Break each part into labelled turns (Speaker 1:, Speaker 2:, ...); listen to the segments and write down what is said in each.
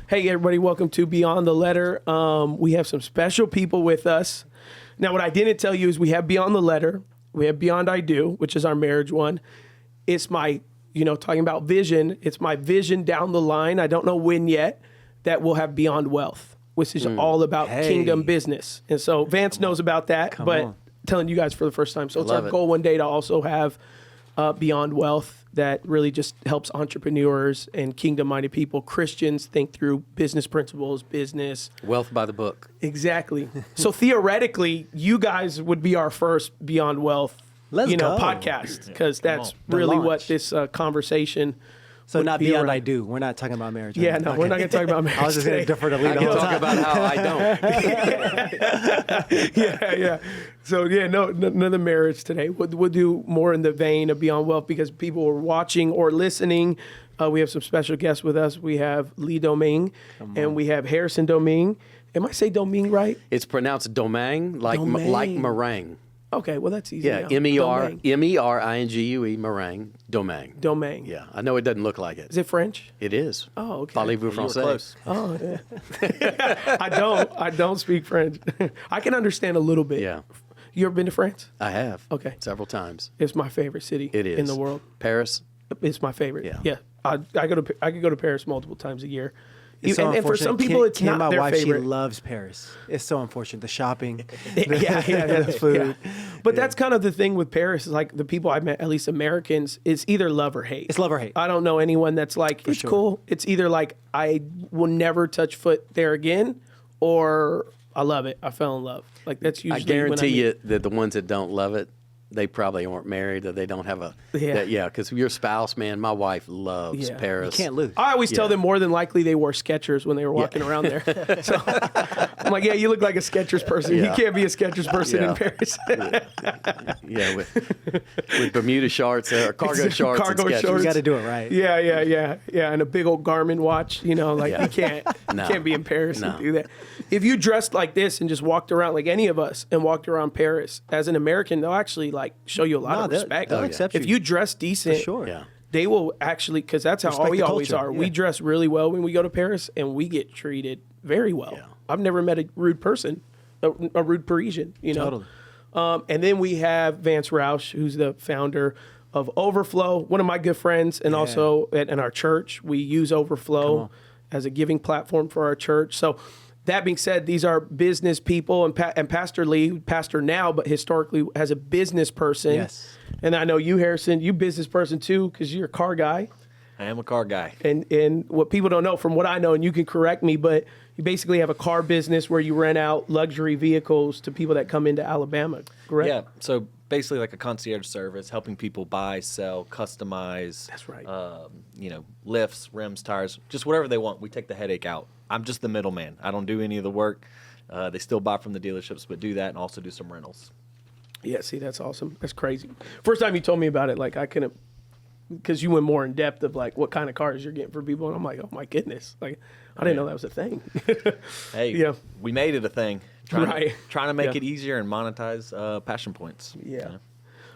Speaker 1: Hey, everybody, welcome to Beyond the Letter. We have some special people with us. Now, what I didn't tell you is we have Beyond the Letter. We have Beyond I Do, which is our marriage one. It's my, talking about vision, it's my vision down the line. I don't know when yet, that we'll have Beyond Wealth, which is all about kingdom business. And so Vance knows about that, but telling you guys for the first time. So it's our goal one day to also have Beyond Wealth that really just helps entrepreneurs and kingdom-minded people, Christians, think through business principles, business.
Speaker 2: Wealth by the book.
Speaker 1: Exactly. So theoretically, you guys would be our first Beyond Wealth podcast, because that's really what this conversation
Speaker 3: So not
Speaker 1: be
Speaker 3: Beyond
Speaker 1: around.
Speaker 3: I Do. We're not talking about marriage.
Speaker 1: Yeah, no, we're not going to talk about marriage.
Speaker 3: I was just going to defer to Lee.
Speaker 2: I can talk about how I don't.
Speaker 1: Yeah. So none of the marriage today. We'll do more in the vein of Beyond Wealth because people are watching or listening. We have some special guests with us. We have Lee Domingue and we have Harrison Domingue. Am I say Domingue right?
Speaker 2: It's pronounced Domingue, like meringue.
Speaker 1: Okay, well that's easy.
Speaker 2: Yeah,
Speaker 1: now.
Speaker 2: Meringue, meringue, Domingue.
Speaker 1: Domingue.
Speaker 2: Yeah, I know it doesn't look like it.
Speaker 1: Is it French?
Speaker 2: It is.
Speaker 1: Oh, okay.
Speaker 2: Parlez-vous français?
Speaker 1: Oh, yeah. I don't speak French. I can understand a little bit.
Speaker 2: Yeah.
Speaker 1: You ever been to France?
Speaker 2: I have.
Speaker 1: Okay.
Speaker 2: Several times.
Speaker 1: It's my favorite city
Speaker 2: It is.
Speaker 1: in the world.
Speaker 2: Paris?
Speaker 1: It's my favorite.
Speaker 2: Yeah.
Speaker 1: I could go to Paris multiple times a year.
Speaker 3: It's so
Speaker 1: and for some
Speaker 3: unfortunate.
Speaker 1: people, it's
Speaker 3: Kim,
Speaker 1: not
Speaker 3: my
Speaker 1: their
Speaker 3: wife,
Speaker 1: favorite.
Speaker 3: She loves Paris. It's so unfortunate. The shopping,
Speaker 1: the
Speaker 3: food.
Speaker 1: But that's kind of the thing with Paris is like the people I met, at least Americans, it's either love or hate.
Speaker 3: It's love or hate.
Speaker 1: I don't know anyone that's like, it's
Speaker 3: sure.
Speaker 1: cool. It's either like, I will never touch foot there again, or I love it. I fell in love. Like that's usually
Speaker 2: I guarantee you that the ones that don't love it, they probably aren't married or they don't have a... because your spouse, man, my wife loves Paris.
Speaker 3: You can't lose.
Speaker 1: I always tell them more than likely they wore Skechers when they were walking around there. So I'm like, you look like a Skechers person. You can't be a Skechers person in Paris.
Speaker 2: With Bermuda shorts or cargo shorts and Skechers.
Speaker 1: shorts.
Speaker 3: You got to do it right.
Speaker 1: Yeah. And a big old Garmin watch. You can't be in Paris and do that. If you dressed like this and just walked around like any of us and walked around Paris as an American, they'll actually like show you a lot of respect.
Speaker 3: They'll accept you.
Speaker 1: If you dress decent,
Speaker 3: For sure.
Speaker 1: they will actually, because that's how
Speaker 3: Respect
Speaker 1: we
Speaker 3: the
Speaker 1: always
Speaker 3: culture.
Speaker 1: are.
Speaker 3: Yeah.
Speaker 1: We dress really well when we go to Paris, and we get treated very well.
Speaker 2: Yeah.
Speaker 1: I've never met a rude person, a rude Parisian,
Speaker 3: Totally.
Speaker 1: And then we have Vance Roush, who's the founder of Overflow, one of my good friends, and also in our church, we use Overflow as a giving platform for our church. So that being said, these are business people, and Pastor Lee, pastor now, but historically as a business person.
Speaker 3: Yes.
Speaker 1: And I know you, Harrison, you business person too, because you're a car guy.
Speaker 4: I am a car guy.
Speaker 1: And what people don't know, from what I know, and you can correct me, but you basically have a car business where you rent out luxury vehicles to people that come into Alabama, correct?
Speaker 4: Yeah, so basically like a concierge service, helping people buy, sell, customize.
Speaker 1: That's right.
Speaker 4: Lifts, rims, tires, just whatever they want. We take the headache out. I'm just the middleman. I don't do any of the work. They still buy from the dealerships, but do that and also do some rentals.
Speaker 1: Yeah, see, that's awesome. That's crazy. First time you told me about it, like I couldn't, because you went more in depth of like what kind of cars you're getting for people, and I'm like, oh my goodness, like I didn't know that was a thing.
Speaker 4: Hey, we made it a thing. Trying to make
Speaker 1: Yeah.
Speaker 4: it easier and monetize passion points.
Speaker 1: Yeah.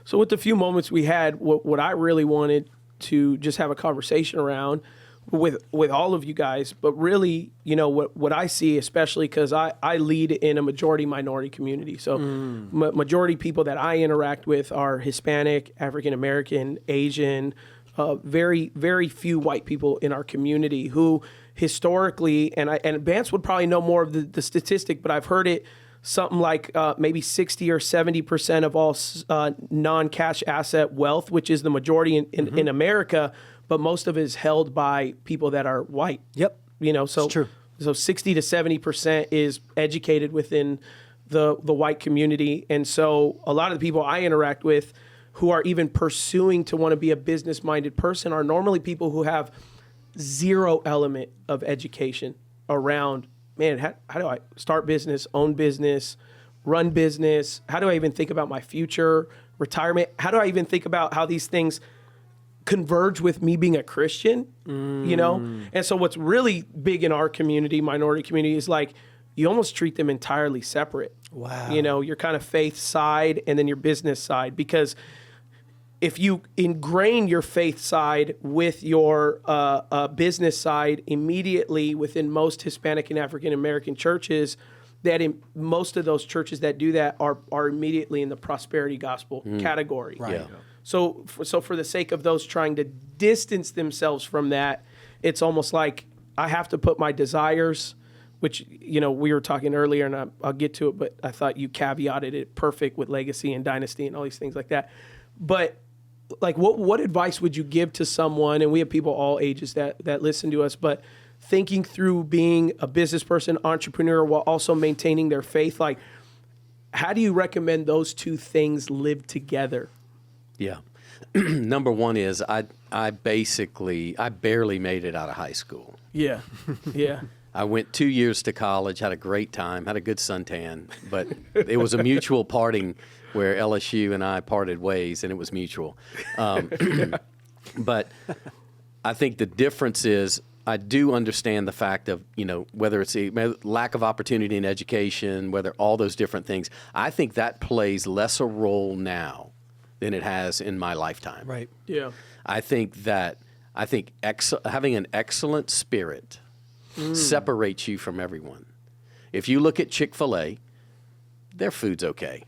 Speaker 1: So with the few moments we had, what I really wanted to just have a conversation around with all of you guys, but really, what I see, especially because I lead in a majority minority community. So majority people that I interact with are Hispanic, African American, Asian, very, very few white people in our community who historically, and Vance would probably know more of the statistic, but I've heard it something like maybe 60 or 70% of all non-cash asset wealth, which is the majority in America, but most of it is held by people that are white.
Speaker 3: Yep.
Speaker 1: So
Speaker 3: It's true.
Speaker 1: So 60 to 70% is educated within the white community. And so a lot of the people I interact with who are even pursuing to want to be a business-minded person are normally people who have zero element of education around, man, how do I start business, own business, run business? How do I even think about my future, retirement? How do I even think about how these things converge with me being a Christian, And so what's really big in our community, minority community, is like you almost treat them entirely separate.
Speaker 3: Wow.
Speaker 1: Your kind of faith side and then your business side, because if you ingrain your faith side with your business side immediately within most Hispanic and African American churches, that in most of those churches that do that are immediately in the prosperity gospel category.
Speaker 3: Right.
Speaker 2: Yeah.
Speaker 1: So for the sake of those trying to distance themselves from that, it's almost like I have to put my desires, which, you know, we were talking earlier, and I'll get to it, but I thought you caveated it perfect with legacy and dynasty and all these things like that. But like, what advice would you give to someone, and we have people all ages that listen to us, but thinking through being a business person, entrepreneur, while also maintaining their faith, like, how do you recommend those two things live together?
Speaker 2: Yeah. Number one is I barely made it out of high school.
Speaker 1: Yeah. Yeah.
Speaker 2: I went 2 years to college, had a great time, had a good suntan, but it was a mutual parting where LSU and I parted ways, and it was mutual. But I think the difference is I do understand the fact of, you know, whether it's a lack of opportunity in education, whether all those different things, I think that plays less a role now than it has in my lifetime.
Speaker 3: Right.
Speaker 1: Yeah.
Speaker 2: I think having an excellent spirit separates you from everyone. If you look at Chick-fil-A, their food's okay,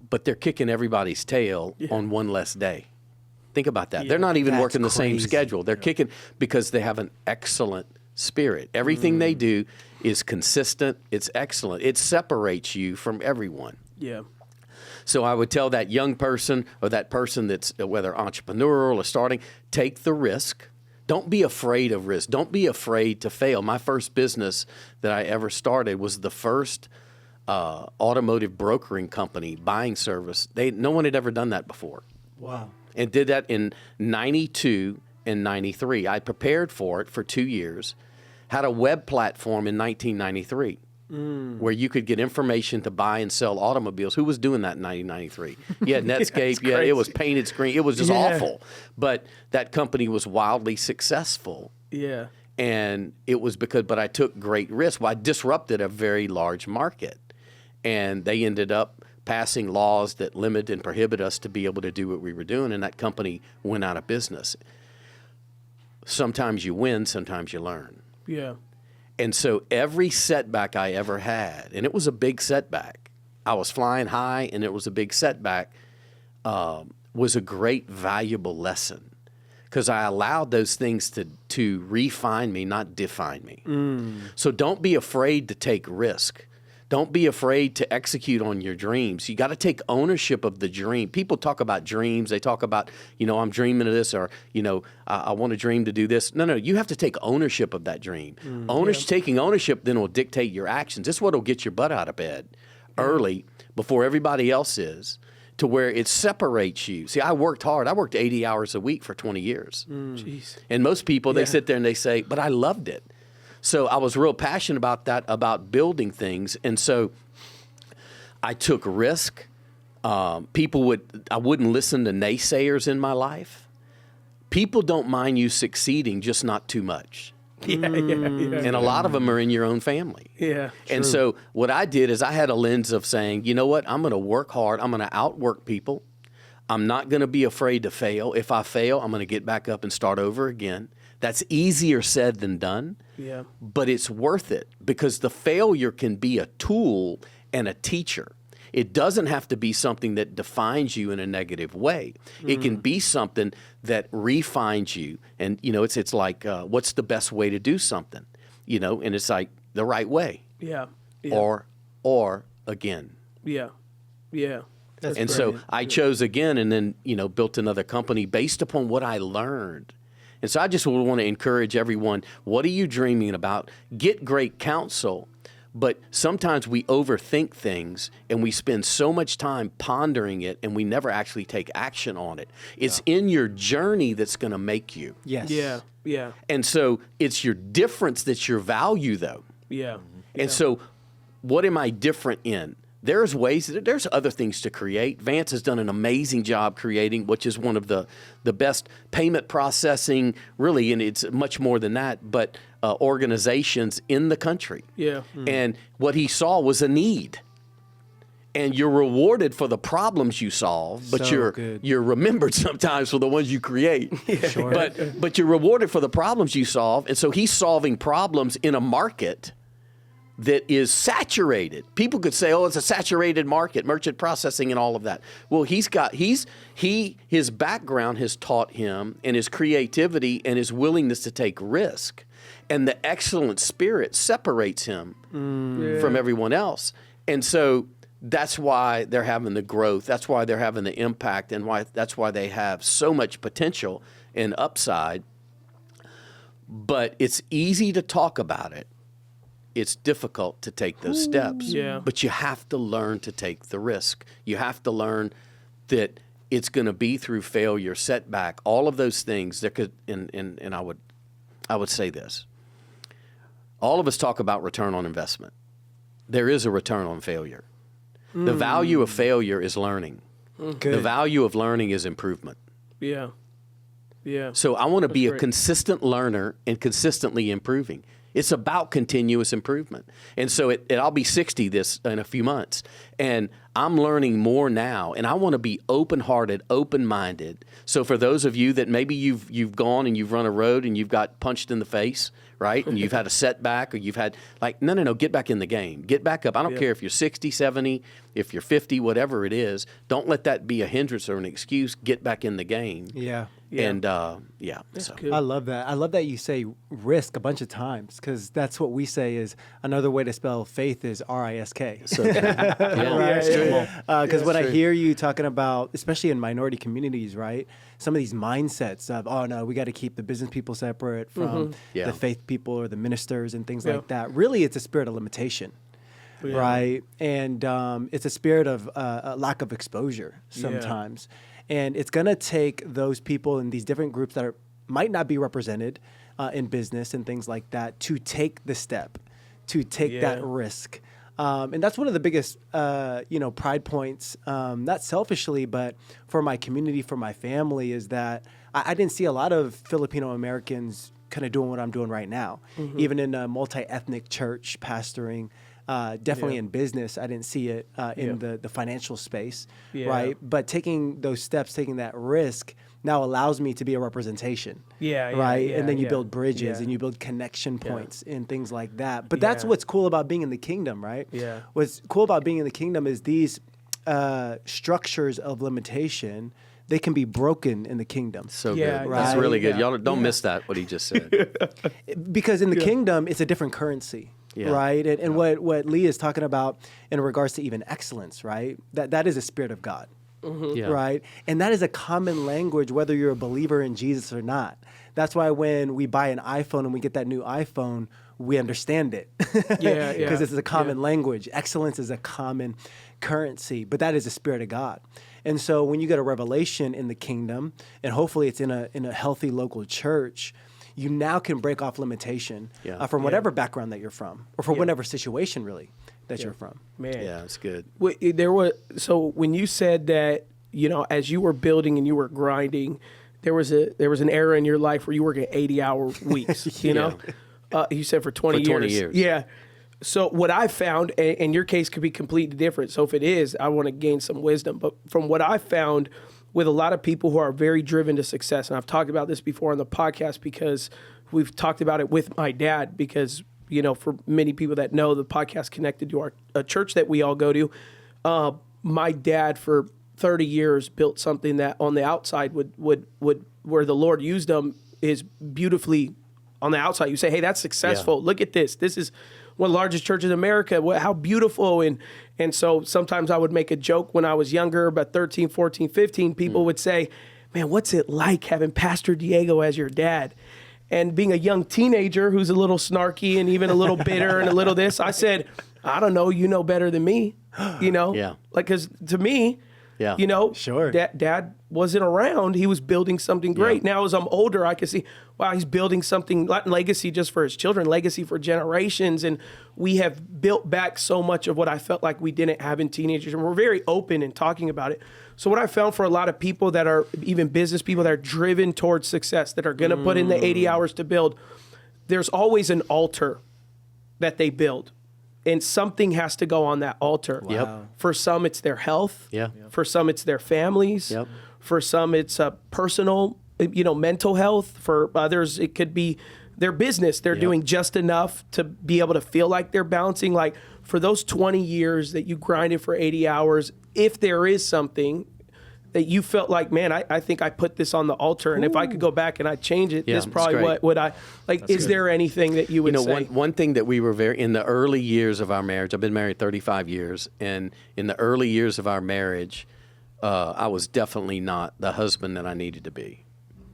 Speaker 2: but they're kicking everybody's tail on one less day. Think about that. They're not even
Speaker 3: That's
Speaker 2: working the same
Speaker 3: crazy.
Speaker 2: schedule. They're kicking because they have an excellent spirit. Everything they do is consistent. It's excellent. It separates you from everyone.
Speaker 1: Yeah.
Speaker 2: So I would tell that young person or that person that's whether entrepreneurial or starting, take the risk. Don't be afraid of risk. Don't be afraid to fail. My first business that I ever started was the first automotive brokering company, buying service. No one had ever done that before.
Speaker 3: Wow.
Speaker 2: And did that in 92 and 93. I prepared for it for 2 years, had a web platform in 1993 where you could get information to buy and sell automobiles. Who was doing that in 1993? You had Netscape. Yeah, it was painted screen. It was just awful. But that company was wildly successful.
Speaker 1: Yeah.
Speaker 2: And it was but I took great risks. Well, I disrupted a very large market. And they ended up passing laws that limit and prohibit us to be able to do what we were doing, and that company went out of business. Sometimes you win, sometimes you learn.
Speaker 1: Yeah.
Speaker 2: And so every setback I ever had, and it was a big setback, I was flying high and it was a big setback, was a great, valuable lesson because I allowed those things to refine me, not define me. So don't be afraid to take risk. Don't be afraid to execute on your dreams. You got to take ownership of the dream. People talk about dreams. They talk about, you know, I'm dreaming of this, or, you know, I want a dream to do this. No, you have to take ownership of that dream. Taking ownership then will dictate your actions. This is what will get your butt out of bed early before everybody else is, to where it separates you. See, I worked hard. I worked 80 hours a week for 20 years.
Speaker 1: Jeez.
Speaker 2: And most people, they sit there and they say, but I loved it. So I was real passionate about that, about building things. And so I took risk. I wouldn't listen to naysayers in my life. People don't mind you succeeding, just not too much.
Speaker 1: Yeah.
Speaker 2: And a lot of them are in your own family.
Speaker 1: Yeah.
Speaker 2: And so what I did is I had a lens of saying, you know what, I'm going to work hard. I'm going to outwork people. I'm not going to be afraid to fail. If I fail, I'm going to get back up and start over again. That's easier said than done.
Speaker 1: Yeah.
Speaker 2: But it's worth it because the failure can be a tool and a teacher. It doesn't have to be something that defines you in a negative way. It can be something that refines you. And, you know, it's like, what's the best way to do something? You know, and it's like the right way.
Speaker 1: Yeah.
Speaker 2: Or again.
Speaker 1: Yeah. Yeah.
Speaker 2: And so I chose again and then, you know, built another company based upon what I learned. And so I just would want to encourage everyone, what are you dreaming about? Get great counsel, but sometimes we overthink things and we spend so much time pondering it and we never actually take action on it. It's in your journey that's going to make you.
Speaker 3: Yes.
Speaker 1: Yeah. Yeah.
Speaker 2: And so it's your difference that's your value, though.
Speaker 1: Yeah.
Speaker 2: And so what am I different in? There's other things to create. Vance has done an amazing job creating, which is one of the best payment processing, really, and it's much more than that, but organizations in the country.
Speaker 1: Yeah.
Speaker 2: And what he saw was a need. and you're rewarded for the problems you solve, but
Speaker 3: So good.
Speaker 2: you're remembered sometimes for the ones you create.
Speaker 3: Sure.
Speaker 2: But you're rewarded for the problems you solve, and so he's solving problems in a market that is saturated. People could say, "Oh, it's a saturated market, merchant processing and all of that." Well, his background has taught him, and his creativity and his willingness to take risk, and the excellent spirit separates him from everyone else. And so that's why they're having the growth. That's why they're having the impact, and that's why they have so much potential and upside. But it's easy to talk about it. It's difficult to take those steps.
Speaker 1: Yeah.
Speaker 2: But you have to learn to take the risk. You have to learn that it's going to be through failure, setback, all of those things. There could, and I would say this. All of us talk about return on investment. There is a return on failure. The value of failure is learning.
Speaker 3: Good.
Speaker 2: The value of learning is improvement.
Speaker 1: Yeah. Yeah.
Speaker 2: So I want to be a
Speaker 1: great.
Speaker 2: consistent learner and consistently improving. It's about continuous improvement. And so I'll be 60 in a few months, and I'm learning more now, and I want to be open-hearted, open-minded. So for those of you that maybe you've gone and you've run a road and you've got punched in the face, right? And you've had a setback, or you've had no, get back in the game. Get back up. I don't care if you're 60, 70, if you're 50, whatever it is. Don't let that be a hindrance or an excuse. Get back in the game.
Speaker 3: Yeah.
Speaker 2: And so.
Speaker 1: good.
Speaker 3: I love that. I love that you say risk a bunch of times, because that's what we say is another way to spell faith is R-I-S-K.
Speaker 2: So true. Yeah,
Speaker 3: Right?
Speaker 2: it's true.
Speaker 3: Because when I
Speaker 1: true.
Speaker 3: hear you talking about, especially in minority communities, right, some of these mindsets of, oh no, we got to keep the business people separate from
Speaker 2: Yeah.
Speaker 3: the faith people or the ministers and things
Speaker 1: Yeah.
Speaker 3: like that. Really, it's a spirit of limitation.
Speaker 1: Yeah.
Speaker 3: Right, and it's a spirit of a lack of exposure sometimes, and it's gonna take those people in these different groups that might not be represented in business and things like that to take the step, to take that risk, and that's one of the biggest pride points, not selfishly, but for my community, for my family, is that I didn't see a lot of Filipino Americans kind of doing what I'm doing right now, even in a multi-ethnic church pastoring. Definitely in business, I didn't see it in the financial space, right? But taking those steps, taking that risk now allows me to be a representation, right? And then you build bridges and you build connection points and things like that. But that's what's cool about being in the kingdom, right?
Speaker 1: Yeah.
Speaker 3: What's cool about being in the kingdom is these structures of limitation, they can be broken in the kingdom.
Speaker 2: So
Speaker 1: Yeah,
Speaker 2: good.
Speaker 3: right.
Speaker 2: That's really good.
Speaker 1: Yeah.
Speaker 2: Y'all don't miss that, what he just said.
Speaker 3: Because in the kingdom, it's a different currency, right? And what Lee is talking about in regards to even excellence, right? That is a spirit of God,
Speaker 2: Yeah.
Speaker 3: right? And that is a common language, whether you're a believer in Jesus or not. That's why when we buy an iPhone and we get that new iPhone, we understand it. Because it's a common language. Excellence is a common currency, but that is the spirit of God. And so when you get a revelation in the kingdom, and hopefully it's in a healthy local church, you now can break off limitation from whatever background that you're from, or from whatever situation really that you're from.
Speaker 1: Man.
Speaker 2: Yeah, it's good.
Speaker 1: So when you said that, as you were building and you were grinding, there was an era in your life where you work at 80-hour weeks, you know? You said for 20 years.
Speaker 2: For 20 years.
Speaker 1: Yeah. So what I found, and your case could be completely different. So if it is, I want to gain some wisdom. But from what I found with a lot of people who are very driven to success, and I've talked about this before on the podcast because we've talked about it with my dad, because, for many people that know, the podcast connected to a church that we all go to. My dad for 30 years built something that on the outside would where the Lord used them is beautifully on the outside. You say, hey, that's successful.
Speaker 2: Yeah.
Speaker 1: Look at this. This is one of the largest churches in America. How beautiful. And so sometimes I would make a joke when I was younger, about 13, 14, 15, people would say, man, what's it like having Pastor Diego as your dad? And being a young teenager who's a little snarky and even a little bitter and a little this, I said, I don't know, you know better than me,
Speaker 2: Yeah.
Speaker 1: Like, because to me,
Speaker 3: Sure.
Speaker 1: Dad wasn't around. He was building something great. Now, as I'm older, I can see, wow, he's building something, not legacy just for his children, legacy for generations. And we have built back so much of what I felt like we didn't have in teenagers. And we're very open in talking about it. So what I found for a lot of people that are even business people that are driven towards success, that are going to put in the 80 hours to build, there's always an altar that they build. and something has to go on that altar.
Speaker 2: Yep.
Speaker 1: For some, it's their health.
Speaker 2: Yeah.
Speaker 1: For some, it's their families.
Speaker 2: Yep.
Speaker 1: For some, it's personal, mental health. For others, it could be their business. They're doing just enough to be able to feel like they're balancing. Like for those 20 years that you grinded for 80 hours, if there is something that you felt like, man, I think I put this on the altar, and if I could go back and I change it,
Speaker 2: Yeah,
Speaker 1: this
Speaker 2: that's
Speaker 1: probably
Speaker 2: great.
Speaker 1: what would I like. Is there anything that you would say?
Speaker 2: One thing that we were in the early years of our marriage, I've been married 35 years, and in the early years of our marriage, I was definitely not the husband that I needed to be.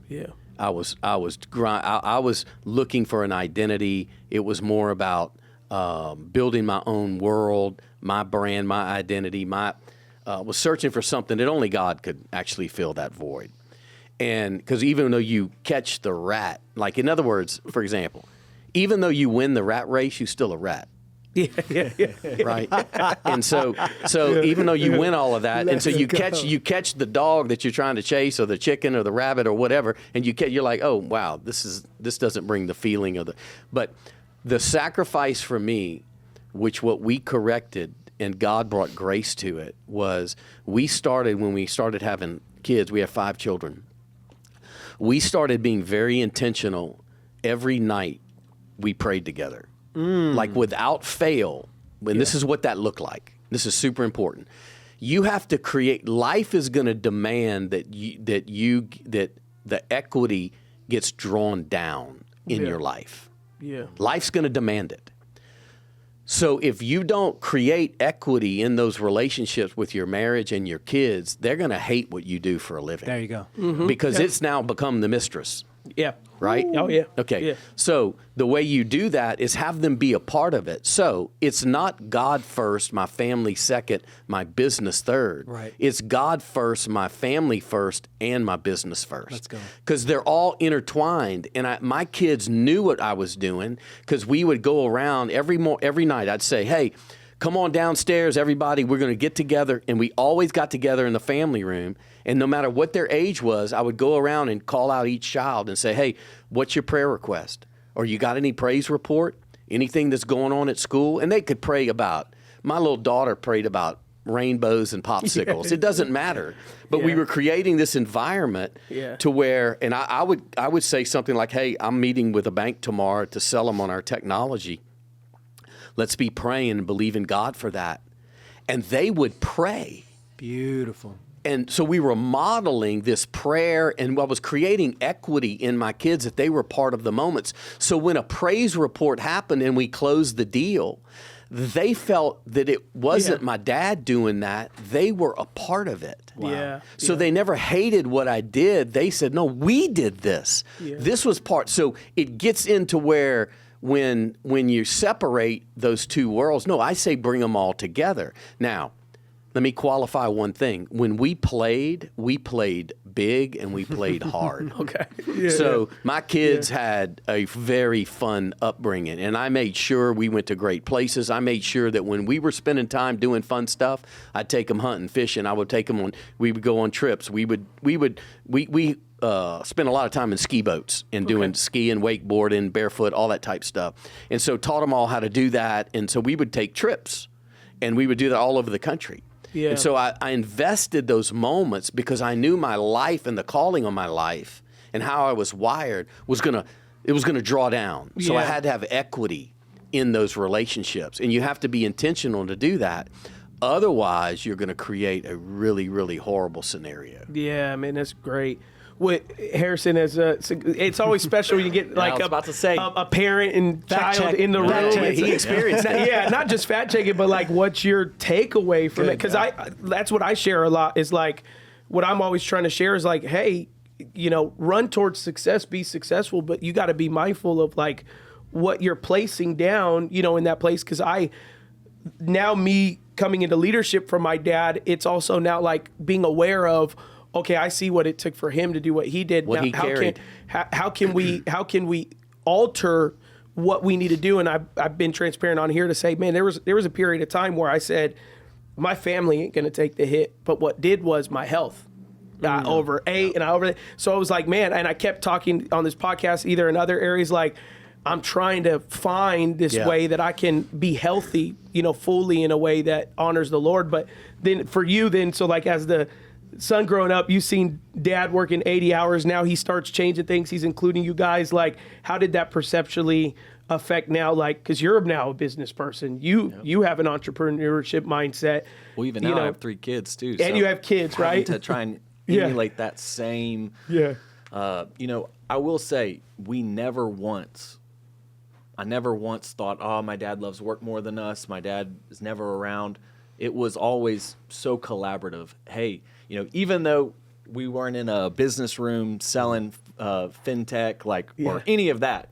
Speaker 1: Yeah.
Speaker 2: I was looking for an identity. It was more about building my own world, my brand, my identity. Was searching for something that only God could actually fill that void. And because even though you catch the rat, like in other words, for example, even though you win the rat race, you're still a rat.
Speaker 1: Yeah.
Speaker 2: Right. And so even though you win all of that, and so you catch the dog that you're trying to chase, or the chicken, or the rabbit, or whatever, and you're like, oh wow, this doesn't bring the feeling of but the sacrifice for me, what we corrected, and God brought grace to it, was when we started having kids. We have 5 children. We started being very intentional. Every night we prayed together. Like without fail, and this is what that looked like. This is super important. You have to create. Life is going to demand that the equity gets drawn down in your life.
Speaker 1: Yeah.
Speaker 2: Life's going to demand it. So if you don't create equity in those relationships with your marriage and your kids, they're going to hate what you do for a living.
Speaker 3: There you go.
Speaker 2: Because it's now become the mistress.
Speaker 1: Yeah.
Speaker 2: Right?
Speaker 1: Oh, yeah.
Speaker 2: Okay.
Speaker 1: Yeah.
Speaker 2: So the way you do that is have them be a part of it. So it's not God first, my family second, my business third.
Speaker 3: Right.
Speaker 2: It's God first, my family first, and my business first.
Speaker 3: Let's go.
Speaker 2: Because they're all intertwined. And my kids knew what I was doing, because we would go around every night. I'd say, hey, come on downstairs, everybody. We're going to get together. And we always got together in the family room. And no matter what their age was, I would go around and call out each child and say, hey, what's your prayer request? Or you got any praise report? Anything that's going on at school? And they could pray about. My little daughter prayed about rainbows and popsicles. It doesn't matter. But we were creating this environment to where, and I would say something like, hey, I'm meeting with a bank tomorrow to sell them on our technology. Let's be praying and believing God for that. And they would pray.
Speaker 3: Beautiful.
Speaker 2: And so we were modeling this prayer, and I was creating equity in my kids, that they were part of the moments. So when a praise report happened and we closed the deal, they felt that it wasn't my dad doing that. They were a part of it.
Speaker 1: Wow. Yeah.
Speaker 2: So they never hated what I did. They said, no, we did this. Yeah. This was part. So it gets into where when you separate those two worlds, no, I say bring them all together. Now, let me qualify one thing. When we played big and we played hard.
Speaker 1: Okay.
Speaker 2: So my kids had a very fun upbringing, and I made sure we went to great places. I made sure that when we were spending time doing fun stuff, I'd take them hunting, fishing. I would take them we would go on trips. We spent a lot of time in ski boats and doing skiing, wakeboarding, barefoot, all that type stuff. And so taught them all how to do that. And so we would take trips, and we would do that all over the country. Yeah. And so I invested those moments because I knew my life and the calling on my life and how I was wired was gonna draw down. So I had to have equity in those relationships, and you have to be intentional to do that. Otherwise, you're going to create a really, really horrible scenario.
Speaker 1: Yeah, man, that's great. What Harrison it's always special when you get like a parent and child in the room.
Speaker 2: He experienced that.
Speaker 1: Yeah, not just fact checking, but like what's your takeaway from it? Because that's what I share a lot, is like what I'm always trying to share is like, hey, run towards success, be successful, but you got to be mindful of like what you're placing down, in that place. Because me coming into leadership from my dad, it's also now like being aware of, okay, I see what it took for him to do what he did.
Speaker 2: What
Speaker 1: now,
Speaker 2: he carried.
Speaker 1: How can we alter what we need to do? And I've been transparent on here to say, man, there was a period of time where I said, my family ain't going to take the hit, but what did was my health. So I was like, man, and I kept talking on this podcast, either in other areas, like I'm trying to find this way that I can be healthy, fully in a way that honors the Lord. But then for you, so like as the son growing up, you've seen dad working 80 hours. Now he starts changing things. He's including you guys. Like, how did that perceptually affect now? Like, because you're now a business person. You have an entrepreneurship mindset.
Speaker 4: Well, even now I have 3 kids too.
Speaker 1: And you have kids, right?
Speaker 4: To try and emulate that same.
Speaker 1: Yeah.
Speaker 4: I will say I never once thought, oh, my dad loves work more than us. My dad is never around. It was always so collaborative. Hey, even though we weren't in a business room selling fintech, or any of that,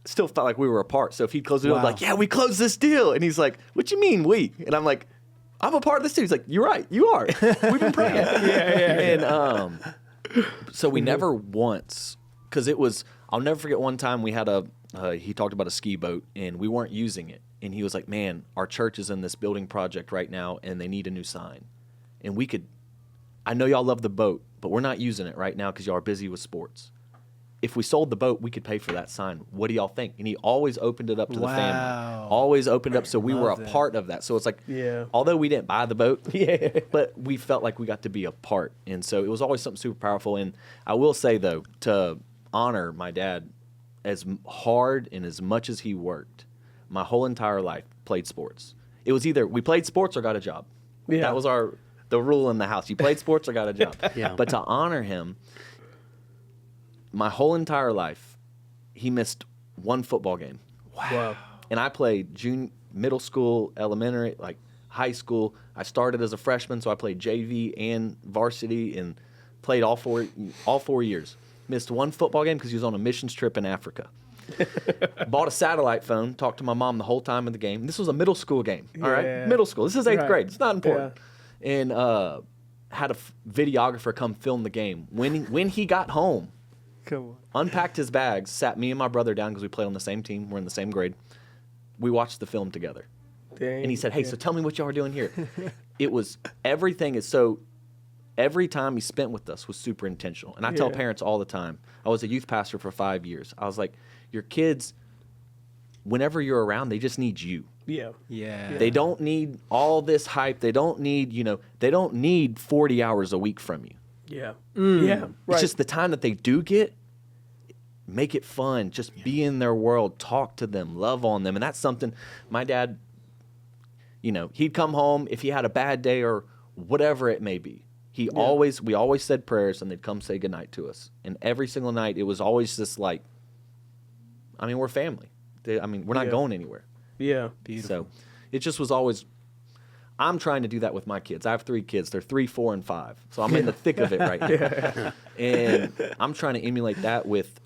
Speaker 4: still felt like we were apart. So if he'd close the deal, I'd be like, yeah, we closed this deal. And he's like, what you mean we? And I'm like, I'm a part of this too. He's like, you're right, you are. We've been praying. And so we never once, because I'll never forget one time we had he talked about a ski boat and we weren't using it. And he was like, man, our church is in this building project right now and they need a new sign. And I know y'all love the boat, but we're not using it right now because y'all are busy with sports. If we sold the boat, we could pay for that sign. What do y'all think? And he always opened it up to the family. Always opened it up so we were a part of that. So it's like, although we didn't buy the boat, but we felt like we got to be a part. And so it was always something super powerful. And I will say, though, to honor my dad, as hard and as much as he worked, my whole entire life played sports. It was either we played sports or got a job. Yeah. That was the rule in the house. You played sports or got a job. But to honor him, my whole entire life, he missed one football game.
Speaker 1: Wow.
Speaker 4: And I played middle school, elementary, high school. I started as a freshman, so I played JV and varsity and played all four years. Missed one football game because he was on a missions trip in Africa. Bought a satellite phone, talked to my mom the whole time of the game. This was a middle school game, all right? Middle school. This is 8th grade. It's not important. And had a videographer come film the game. When he got home, unpacked his bags, sat me and my brother down because we played on the same team. We're in the same grade. We watched the film together.
Speaker 1: Dang,
Speaker 4: and he said, hey, so tell me what y'all are doing here. It was everything is so... Every time he spent with us was super intentional. And I tell parents all the time, I was a youth pastor for 5 years. I was like, your kids, whenever you're around, they just need you.
Speaker 3: Yeah.
Speaker 4: They don't need all this hype. They don't need, they don't need 40 hours a week from you.
Speaker 1: Yeah.
Speaker 3: Yeah.
Speaker 1: Right.
Speaker 4: It's just the time that they do get, make it fun. Just be in their world, talk to them, love on them. And that's something my dad, he'd come home if he had a bad day or whatever it may be. We always said prayers and they'd come say goodnight to us. And every single night it was always just like, we're family. We're not going anywhere.
Speaker 1: Yeah.
Speaker 3: Beautiful.
Speaker 4: So it just was always, I'm trying to do that with my kids. I have 3 kids. They're 3, 4, and 5. So I'm in the thick of it right now. And I'm trying to emulate that with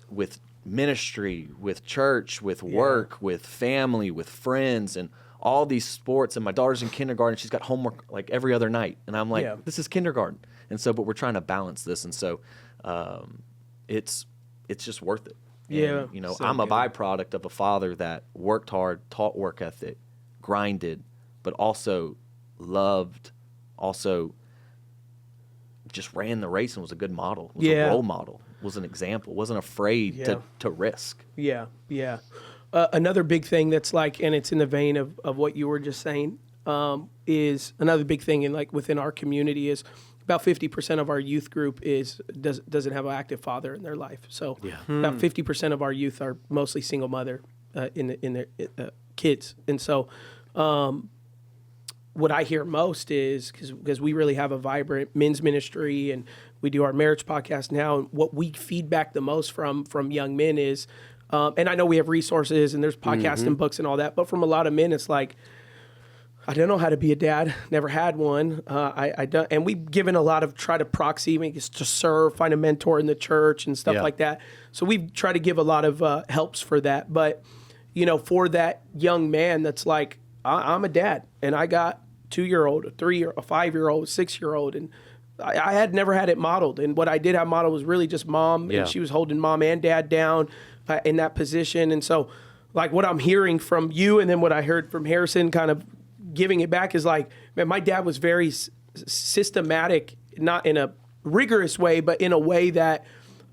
Speaker 4: ministry, with church, with work, with family, with friends, and all these sports. And my daughter's in kindergarten. She's got homework like every other night. And I'm like, this is kindergarten. And so, but we're trying to balance this. And so it's just worth it. And,
Speaker 1: So
Speaker 4: I'm a byproduct of a father that worked hard, taught work ethic, grinded, but also loved, also just ran the race and was a good model, was a role model, was an example, wasn't afraid to risk.
Speaker 1: Yeah. Another big thing that's and it's in the vein of what you were just saying, is another big thing within our community is about 50% of our youth group doesn't have an active father in their life. So about 50% of our youth are mostly single mother in their kids. And so what I hear most is, because we really have a vibrant men's ministry and we do our marriage podcast now, and what we feedback the most from young men is, and I know we have resources and there's podcasts and books and all that, but from a lot of men, it's like, I don't know how to be a dad. Never had one. I don't, and we've given a lot of try to proxy, to serve, find a mentor in the church and stuff like that. So we've tried to give a lot of helps for that. But for that young man that's like, I'm a dad, and I got 2-year-old, a 3-year, a 5-year-old, a 6-year-old, and I had never had it modeled. And what I did have modeled was really just mom, and she was holding mom and dad down in that position. And so, what I'm hearing from you, and then what I heard from Harrison, kind of giving it back, is man, my dad was very systematic, not in a rigorous way, but in a way that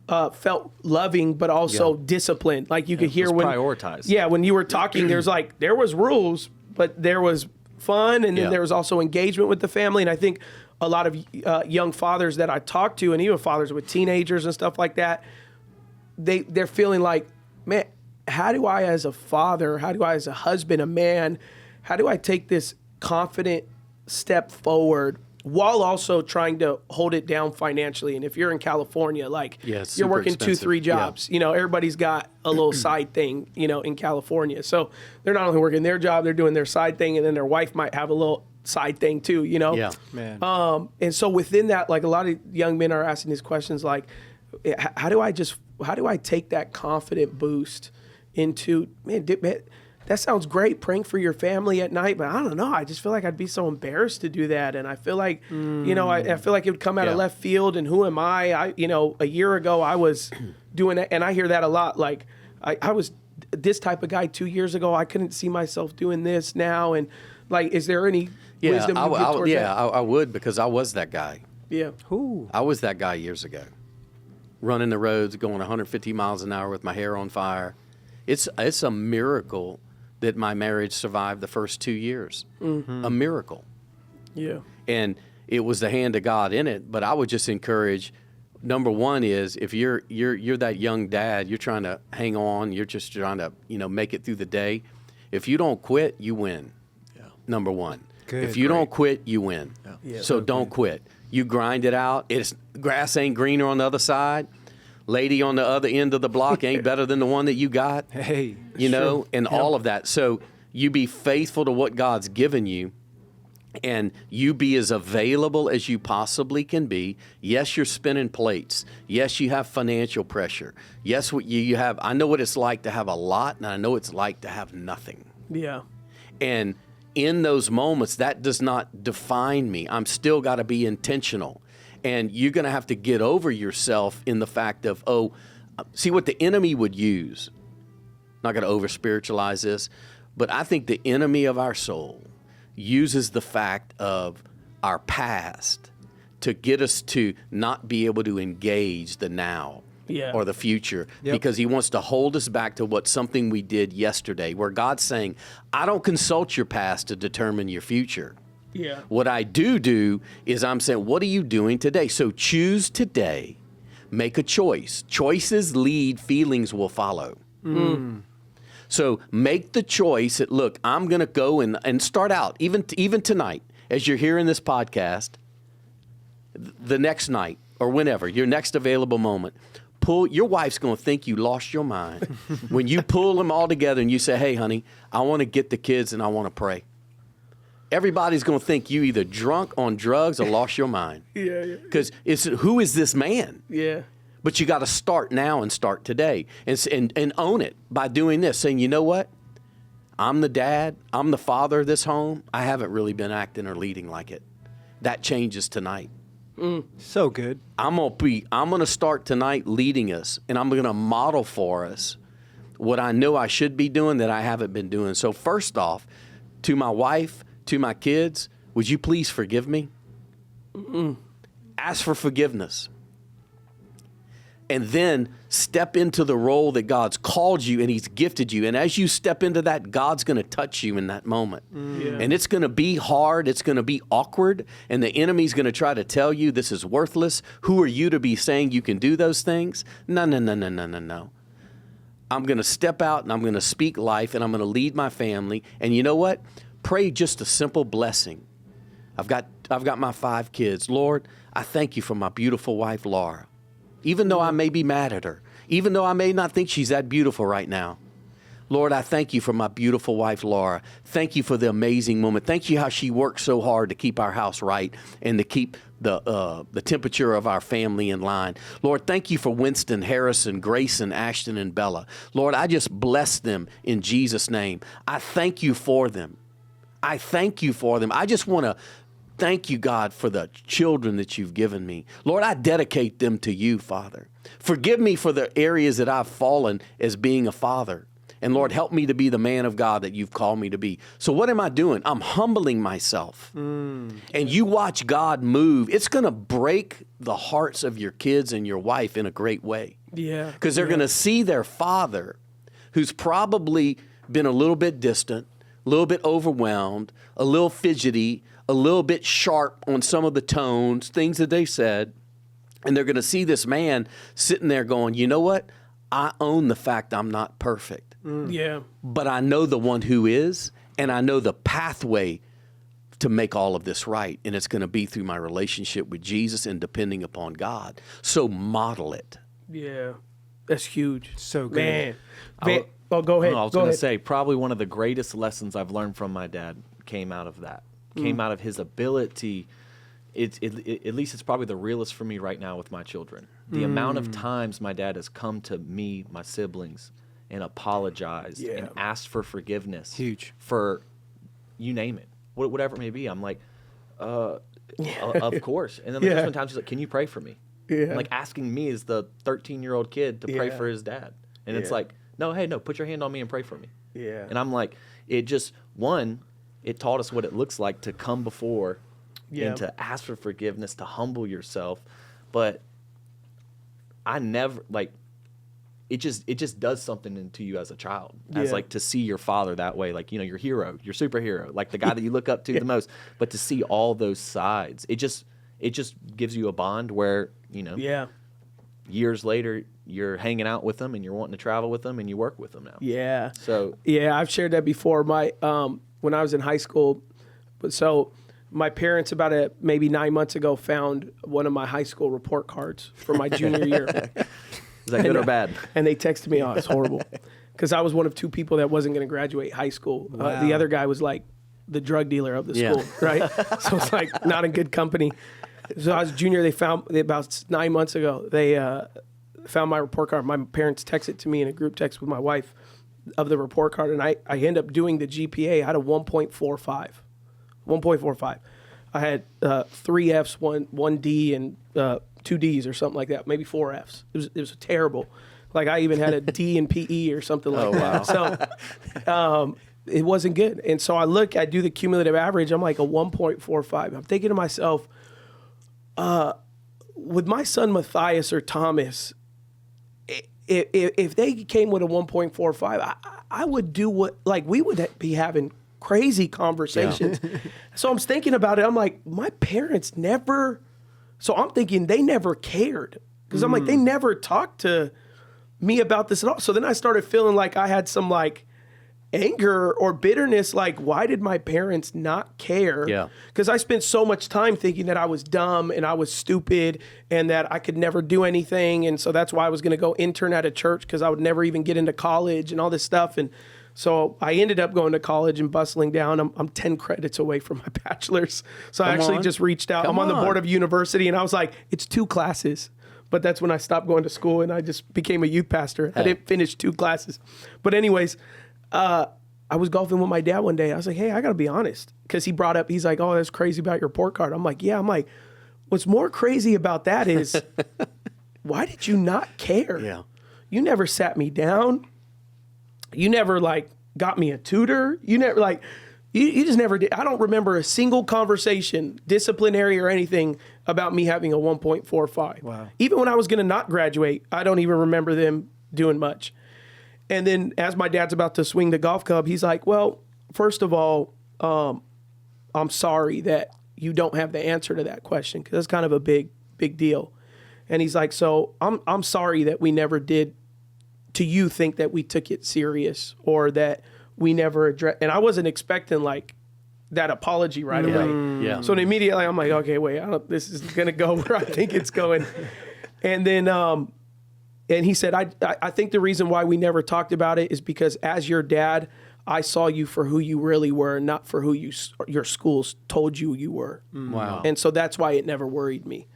Speaker 1: felt loving, but also disciplined. Like you could hear
Speaker 4: was
Speaker 1: when
Speaker 4: prioritized.
Speaker 1: Yeah, when you were talking, there was rules, but there was fun, and then there was also engagement with the family. And I think a lot of young fathers that I talk to, and even fathers with teenagers and stuff like that, they're feeling like, man, how do I as a father, how do I as a husband, a man, how do I take this confident step forward while also trying to hold it down financially? And if you're in California, like you're working
Speaker 2: expensive.
Speaker 1: 2-3 jobs, everybody's got a little side thing, in California. So they're not only working their job, they're doing their side thing, and then their wife might have a little side thing too,
Speaker 2: Yeah.
Speaker 3: Man.
Speaker 1: And so within that, like a lot of young men are asking these questions like, how do I take that confident boost into, man, that sounds great, praying for your family at night, but I don't know. I just feel like I'd be so embarrassed to do that. And I feel like, I feel like it would come out of left field, and who am I? A year ago I was doing it, and I hear that a lot. Like I was this type of guy 2 years ago. I couldn't see myself doing this now. And like, is there any wisdom you give towards that?
Speaker 2: I would, because I was that guy.
Speaker 1: Yeah.
Speaker 2: I was that guy years ago, running the roads, going 150 miles an hour with my hair on fire. It's a miracle that my marriage survived the first 2 years. A miracle.
Speaker 1: Yeah.
Speaker 2: And it was the hand of God in it. But I would just encourage, number one is, if you're that young dad, you're trying to hang on, you're just trying to make it through the day. If you don't quit, you win. Yeah. Number one.
Speaker 3: Good.
Speaker 2: If you don't quit, you win. Yeah.
Speaker 1: Yeah.
Speaker 2: So don't quit. You grind it out. It's grass ain't greener on the other side. Lady on the other end of the block ain't better than the one that you got.
Speaker 3: Hey,
Speaker 2: And all of that. So you be faithful to what God's given you, and you be as available as you possibly can be. Yes, you're spinning plates. Yes, you have financial pressure. Yes, what you have. I know what it's like to have a lot, and I know it's like to have nothing.
Speaker 1: Yeah.
Speaker 2: And in those moments, that does not define me. I'm still got to be intentional. And you're going to have to get over yourself in the fact of, see what the enemy would use. Not going to over spiritualize this, but I think the enemy of our soul uses the fact of our past to get us to not be able to engage the now or the future, because he wants to hold us back to something we did yesterday, where God's saying, I don't consult your past to determine your future.
Speaker 1: Yeah.
Speaker 2: What I do is I'm saying, what are you doing today? So choose today. Make a choice. Choices lead, feelings will follow. So make the choice that, look, I'm going to go and start out, even tonight, as you're hearing this podcast, the next night or whenever, your next available moment, your wife's going to think you lost your mind. When you pull them all together and you say, hey, honey, I want to get the kids and I want to pray. Everybody's going to think you either drunk on drugs or lost your mind.
Speaker 1: Yeah.
Speaker 2: Because who is this man?
Speaker 1: Yeah.
Speaker 2: But you got to start now and start today and own it by doing this, saying, you know what? I'm the dad. I'm the father of this home. I haven't really been acting or leading like it. That changes tonight.
Speaker 3: So good.
Speaker 2: I'm gonna start tonight leading us, and I'm gonna model for us what I know I should be doing that I haven't been doing. So first off, to my wife, to my kids, would you please forgive me? Ask for forgiveness. And then step into the role that God's called you and he's gifted you. And as you step into that, God's going to touch you in that moment.
Speaker 1: Yeah.
Speaker 2: And it's going to be hard. It's going to be awkward. And the enemy's going to try to tell you this is worthless. Who are you to be saying you can do those things? No. I'm going to step out and I'm going to speak life and I'm going to lead my family. And you know what? Pray just a simple blessing. I've got my 5 kids. Lord, I thank you for my beautiful wife, Laura. Even though I may be mad at her, even though I may not think she's that beautiful right now. Lord, I thank you for my beautiful wife, Laura. Thank you for the amazing moment. Thank you how she worked so hard to keep our house right and to keep the temperature of our family in line. Lord, thank you for Winston, Harrison, Grayson, Ashton, and Bella. Lord, I just bless them in Jesus' name. I thank you for them. I thank you for them. I just want to thank you, God, for the children that you've given me. Lord, I dedicate them to you, Father. Forgive me for the areas that I've fallen as being a father And Lord, help me to be the man of God that you've called me to be. So what am I doing? I'm humbling myself. And you watch God move. It's going to break the hearts of your kids and your wife in a great way.
Speaker 1: Yeah.
Speaker 2: Because they're going to see their father, who's probably been a little bit distant, a little bit overwhelmed, a little fidgety, a little bit sharp on some of the tones, things that they said. And they're going to see this man sitting there going, you know what? I own the fact I'm not perfect.
Speaker 1: Yeah.
Speaker 2: But I know the one who is, and I know the pathway to make all of this right. And it's going to be through my relationship with Jesus and depending upon God. So model it.
Speaker 1: Yeah. That's huge.
Speaker 3: So good.
Speaker 1: Man.
Speaker 4: I
Speaker 1: Go ahead.
Speaker 4: I was going to say, probably one of the greatest lessons I've learned from my dad came out of that. Came out of his ability. At least it's probably the realest for me right now with my children. The amount of times my dad has come to me, my siblings, and apologized and asked for forgiveness.
Speaker 3: Huge.
Speaker 4: For you name it, whatever it may be. I'm like, of course. And then there's been times he's like, can you pray for me?
Speaker 1: Yeah.
Speaker 4: And like asking me as the 13-year-old kid to pray for his dad. And it's like, no, put your hand on me and pray for me.
Speaker 1: Yeah.
Speaker 4: And I'm like, it taught us what it looks like to come before and to ask for forgiveness, to humble yourself. But I never, it just does something into you as a child, as like to see your father that way, like, your hero, your superhero, like the guy that you look up to the most, but to see all those sides, it just gives you a bond where, years later, you're hanging out with them and you're wanting to travel with them and you work with them now.
Speaker 1: Yeah.
Speaker 4: So
Speaker 1: I've shared that before. My when I was in high school, my parents about maybe 9 months ago found one of my high school report cards for my junior year.
Speaker 4: Is that good or bad?
Speaker 1: And they texted me, it's horrible. Because I was one of two people that wasn't going to graduate high school.
Speaker 3: Wow.
Speaker 1: The other guy was like the drug dealer of the school, right? So it's like not in good company. So I was junior. About 9 months ago, they found my report card. My parents texted to me in a group text with my wife of the report card. And I ended up doing the GPA. I had a 1.45. 1.45. I had 3 Fs, one D, and 2 Ds or something like that, maybe 4 Fs. It was terrible. Like I even had a D in PE or something like that. So it wasn't good. And so I do the cumulative average. I'm like a 1.45. I'm thinking to myself, with my son Matthias or Thomas, if they came with a 1.45, I would do we would be having crazy conversations. Yeah. So I'm thinking about it. I'm like, my parents never. So I'm thinking they never cared because I'm like, they never talked to me about this at all. So then I started feeling like I had some anger or bitterness. Like, why did my parents not care?
Speaker 2: Yeah.
Speaker 1: Because I spent so much time thinking that I was dumb and I was stupid and that I could never do anything. And so that's why I was going to go intern at a church because I would never even get into college and all this stuff. And so I ended up going to college and bustling down. I'm 10 credits away from my bachelor's. So I actually just reached out. I'm on the board of university and I was like, it's 2 classes. But that's when I stopped going to school and I just became a youth pastor. I didn't finish 2 classes. But anyways, I was golfing with my dad one day. I was like, hey, I got to be honest. Because he's like, oh, that's crazy about your report card. I'm like, yeah. I'm like, what's more crazy about that is why did you not care?
Speaker 2: Yeah.
Speaker 1: You never sat me down. You never got me a tutor. You never you just never did. I don't remember a single conversation, disciplinary or anything, about me having a 1.45.
Speaker 3: Wow. Even
Speaker 1: when I was going to not graduate, I don't even remember them doing much. And then as my dad's about to swing the golf club, he's like, well, first of all, I'm sorry that you don't have the answer to that question because it's kind of a big deal. And he's like, so I'm sorry that we never did to you think that we took it serious or that we never addressed. And I wasn't expecting that apology right away.
Speaker 2: Yeah.
Speaker 1: So immediately I'm like, okay, wait, this is going to go where I think it's going. And then, and he said, I think the reason why we never talked about it is because as your dad, I saw you for who you really were, not for who your schools told you were.
Speaker 2: Wow.
Speaker 1: And so that's why it never worried me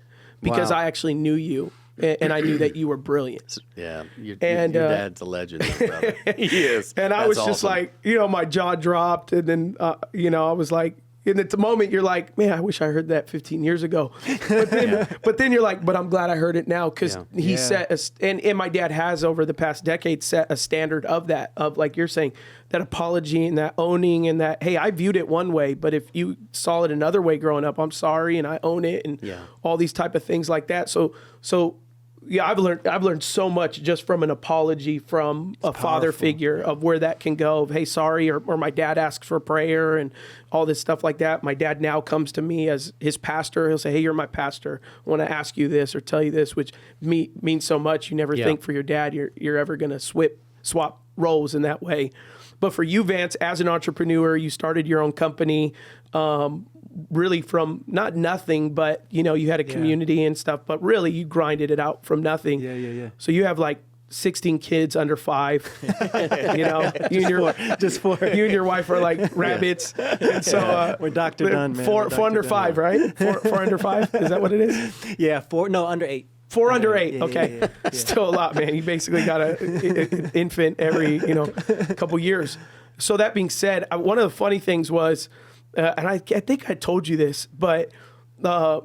Speaker 1: because I actually knew you. And I knew that you were brilliant.
Speaker 2: Yeah, your dad's a legend, brother. He is.
Speaker 1: And I was just like, my jaw dropped. And then, I was like, And at the moment you're like, man, I wish I heard that 15 years ago. But then you're like, but I'm glad I heard it now, because he set and my dad has over the past decade set a standard of that, of like you're saying, that apology and that owning and that, hey, I viewed it one way, but if you saw it another way growing up, I'm sorry and I own it, and all these type of things like that. So yeah, I've learned so much just from an apology from a father figure of where that can go. Of, hey, sorry, or my dad asks for prayer and all this stuff like that. My dad now comes to me as his pastor. He'll say, hey, you're my pastor. I want to ask you this or tell you this, which means so much. You never think for your dad you're ever going to swap roles in that way. But for you, Vance, as an entrepreneur, you started your own company, really from not nothing, but you had a community and stuff, but really you grinded it out from nothing.
Speaker 3: Yeah.
Speaker 1: So you have like 16 kids under 5. You and your wife are like rabbits. And so
Speaker 3: we're Dr. Dunn, man.
Speaker 1: Four under 5, right? Four under 5. Is that what it is?
Speaker 3: Yeah, under 8.
Speaker 1: 4 under 8. Okay.
Speaker 3: Yeah.
Speaker 1: Still a lot, man. You basically got an infant every, couple years. So that being said, one of the funny things was, and I think I told you this, but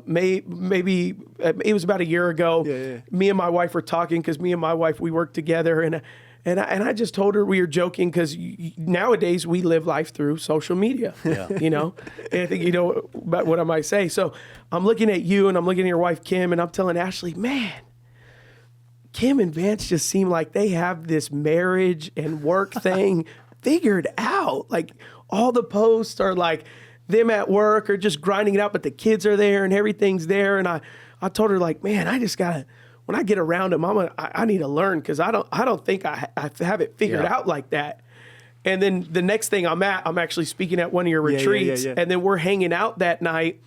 Speaker 1: maybe it was about a year ago. Me and my wife were talking, because me and my wife, we work together, and I just told her, we were joking, because nowadays we live life through social media. And I think you know about what I might say. So I'm looking at you and I'm looking at your wife Kim, and I'm telling Ashley, man, Kim and Vance just seem like they have this marriage and work thing figured out. Like all the posts are like them at work or just grinding it out, but the kids are there and everything's there. And I told her, like, man, I just gotta, when I get around them, I need to learn, because I don't think I have it figured out like that. And then the next thing I'm actually speaking at one of your retreats, and then we're hanging out that night,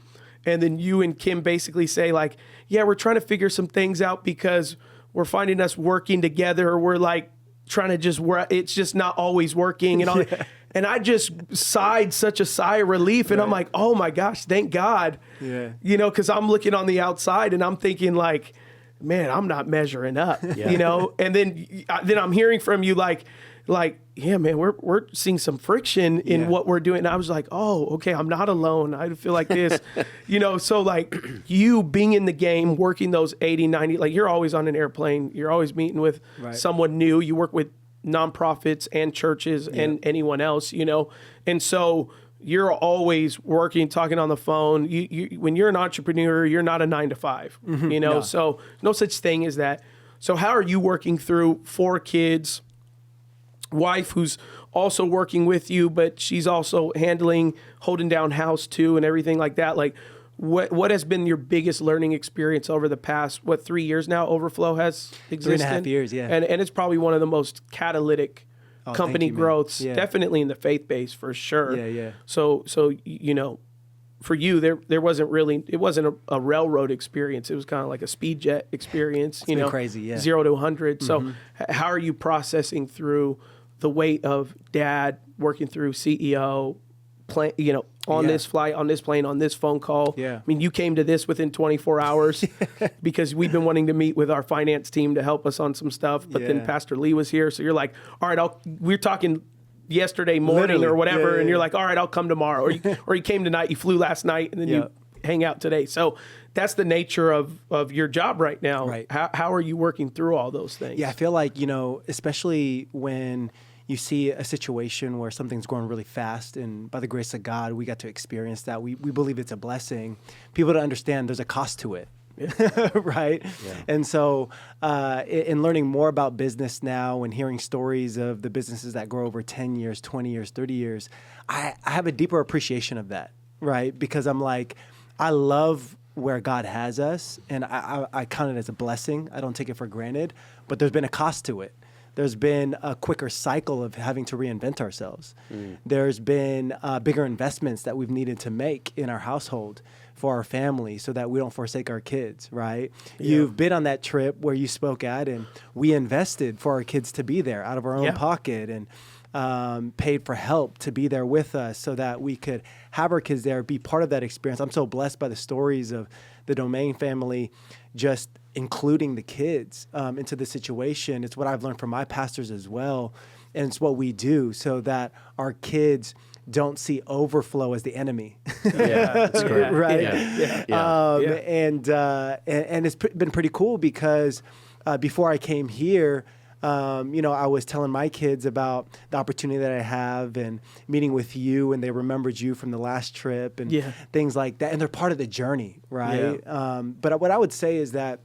Speaker 1: and then you and Kim basically say, like, yeah, we're trying to figure some things out, because we're finding us working together. We're like trying to just work. It's just not always working and all that. And I just sighed such a sigh of relief. And I'm like, oh my gosh, thank God. Because I'm looking on the outside and I'm thinking, like, man, I'm not measuring up, And then I'm hearing from you like, yeah, man, we're seeing some friction in what we're doing. And I was like, oh, okay, I'm not alone. I feel like this, so like you being in the game, working those 80, 90, like you're always on an airplane. You're always meeting with someone new. You work with nonprofits and churches and anyone else, and so you're always working, talking on the phone. You when you're an entrepreneur, you're not a 9 to 5, no. So no such thing as that. So how are you working through 4 kids, wife who's also working with you, but she's also holding down house too and everything like that? Like what has been your biggest learning experience over the past, 3 years now Overflow has existed?
Speaker 3: 3.5 years, yeah.
Speaker 1: And it's probably one of the most catalytic company growths,
Speaker 3: Yeah.
Speaker 1: definitely in the faith base for sure.
Speaker 3: Yeah.
Speaker 1: So for you, there wasn't really, it wasn't a railroad experience. It was kind of like a speed jet experience,
Speaker 3: It's been crazy, yeah.
Speaker 1: 0 to 100. So how are you processing through the weight of dad working through CEO, on this flight, on this plane, on this phone call?
Speaker 3: Yeah.
Speaker 1: I mean, you came to this within 24 hours because we've been wanting to meet with our finance team to help us on some stuff. But then Pastor Lee was here. So you're like, all right, we're talking yesterday morning
Speaker 3: Literally.
Speaker 1: or whatever. And you're
Speaker 3: Yeah.
Speaker 1: like, all right, I'll come tomorrow. Or you came tonight, you flew last night, and then you hang out today. So that's the nature of your job right now.
Speaker 3: Right.
Speaker 1: How are you working through all those things?
Speaker 3: Yeah, I feel like, especially when you see a situation where something's growing really fast, and by the grace of God, we got to experience that. We believe it's a blessing. People to understand there's a cost to it. Right? Yeah. And so in learning more about business now and hearing stories of the businesses that grow over 10 years, 20 years, 30 years, I have a deeper appreciation of that, right? Because I'm like, I love where God has us, and I count it as a blessing. I don't take it for granted, but there's been a cost to it. There's been a quicker cycle of having to reinvent ourselves. There's been bigger investments that we've needed to make in our household for our family so that we don't forsake our kids, right? Yeah. You've been on that trip where you spoke at, and we invested for our kids to be there out of our own pocket, and paid for help to be there with us so that we could have our kids there, be part of that experience. I'm so blessed by the stories of the Domingue family, just including the kids into the situation. It's what I've learned from my pastors as well, and it's what we do so that our kids don't see overflow as the enemy.
Speaker 2: Yeah, that's great.
Speaker 3: Right?
Speaker 2: Yeah.
Speaker 3: And it's been pretty cool because before I came here, I was telling my kids about the opportunity that I have and meeting with you, and they remembered you from the last trip and things like that. And they're part of the journey, right?
Speaker 1: Yeah.
Speaker 3: But what I would say is that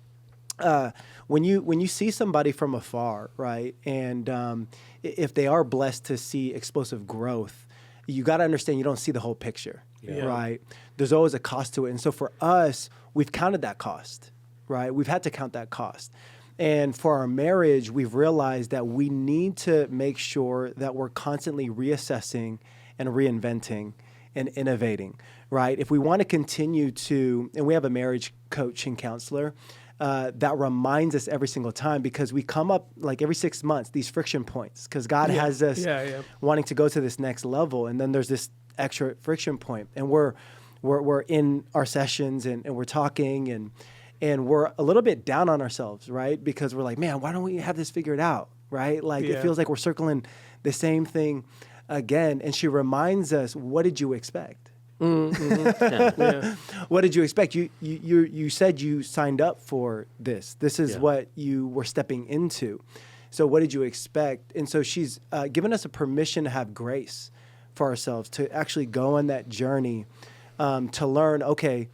Speaker 3: when you see somebody from afar, right, and if they are blessed to see explosive growth, you got to understand you don't see the whole picture, right? There's always a cost to it. And so for us, we've counted that cost, right? We've had to count that cost. And for our marriage, we've realized that we need to make sure that we're constantly reassessing and reinventing and innovating, right? If we want to continue to, and we have a marriage coach and counselor that reminds us every single time, because we come up like every 6 months, these friction points, because God has us wanting to go to this next level. And then there's this extra friction point. And we're in our sessions and we're talking and we're a little bit down on ourselves, right? Because we're like, man, why don't we have this figured out, right? Like it feels like we're circling the same thing again. And she reminds us, what did you expect? What did you expect? You said you signed up for this. This is what you were stepping into. So what did you expect? And so she's given us a permission to have grace for ourselves, to actually go on that journey, to learn, okay,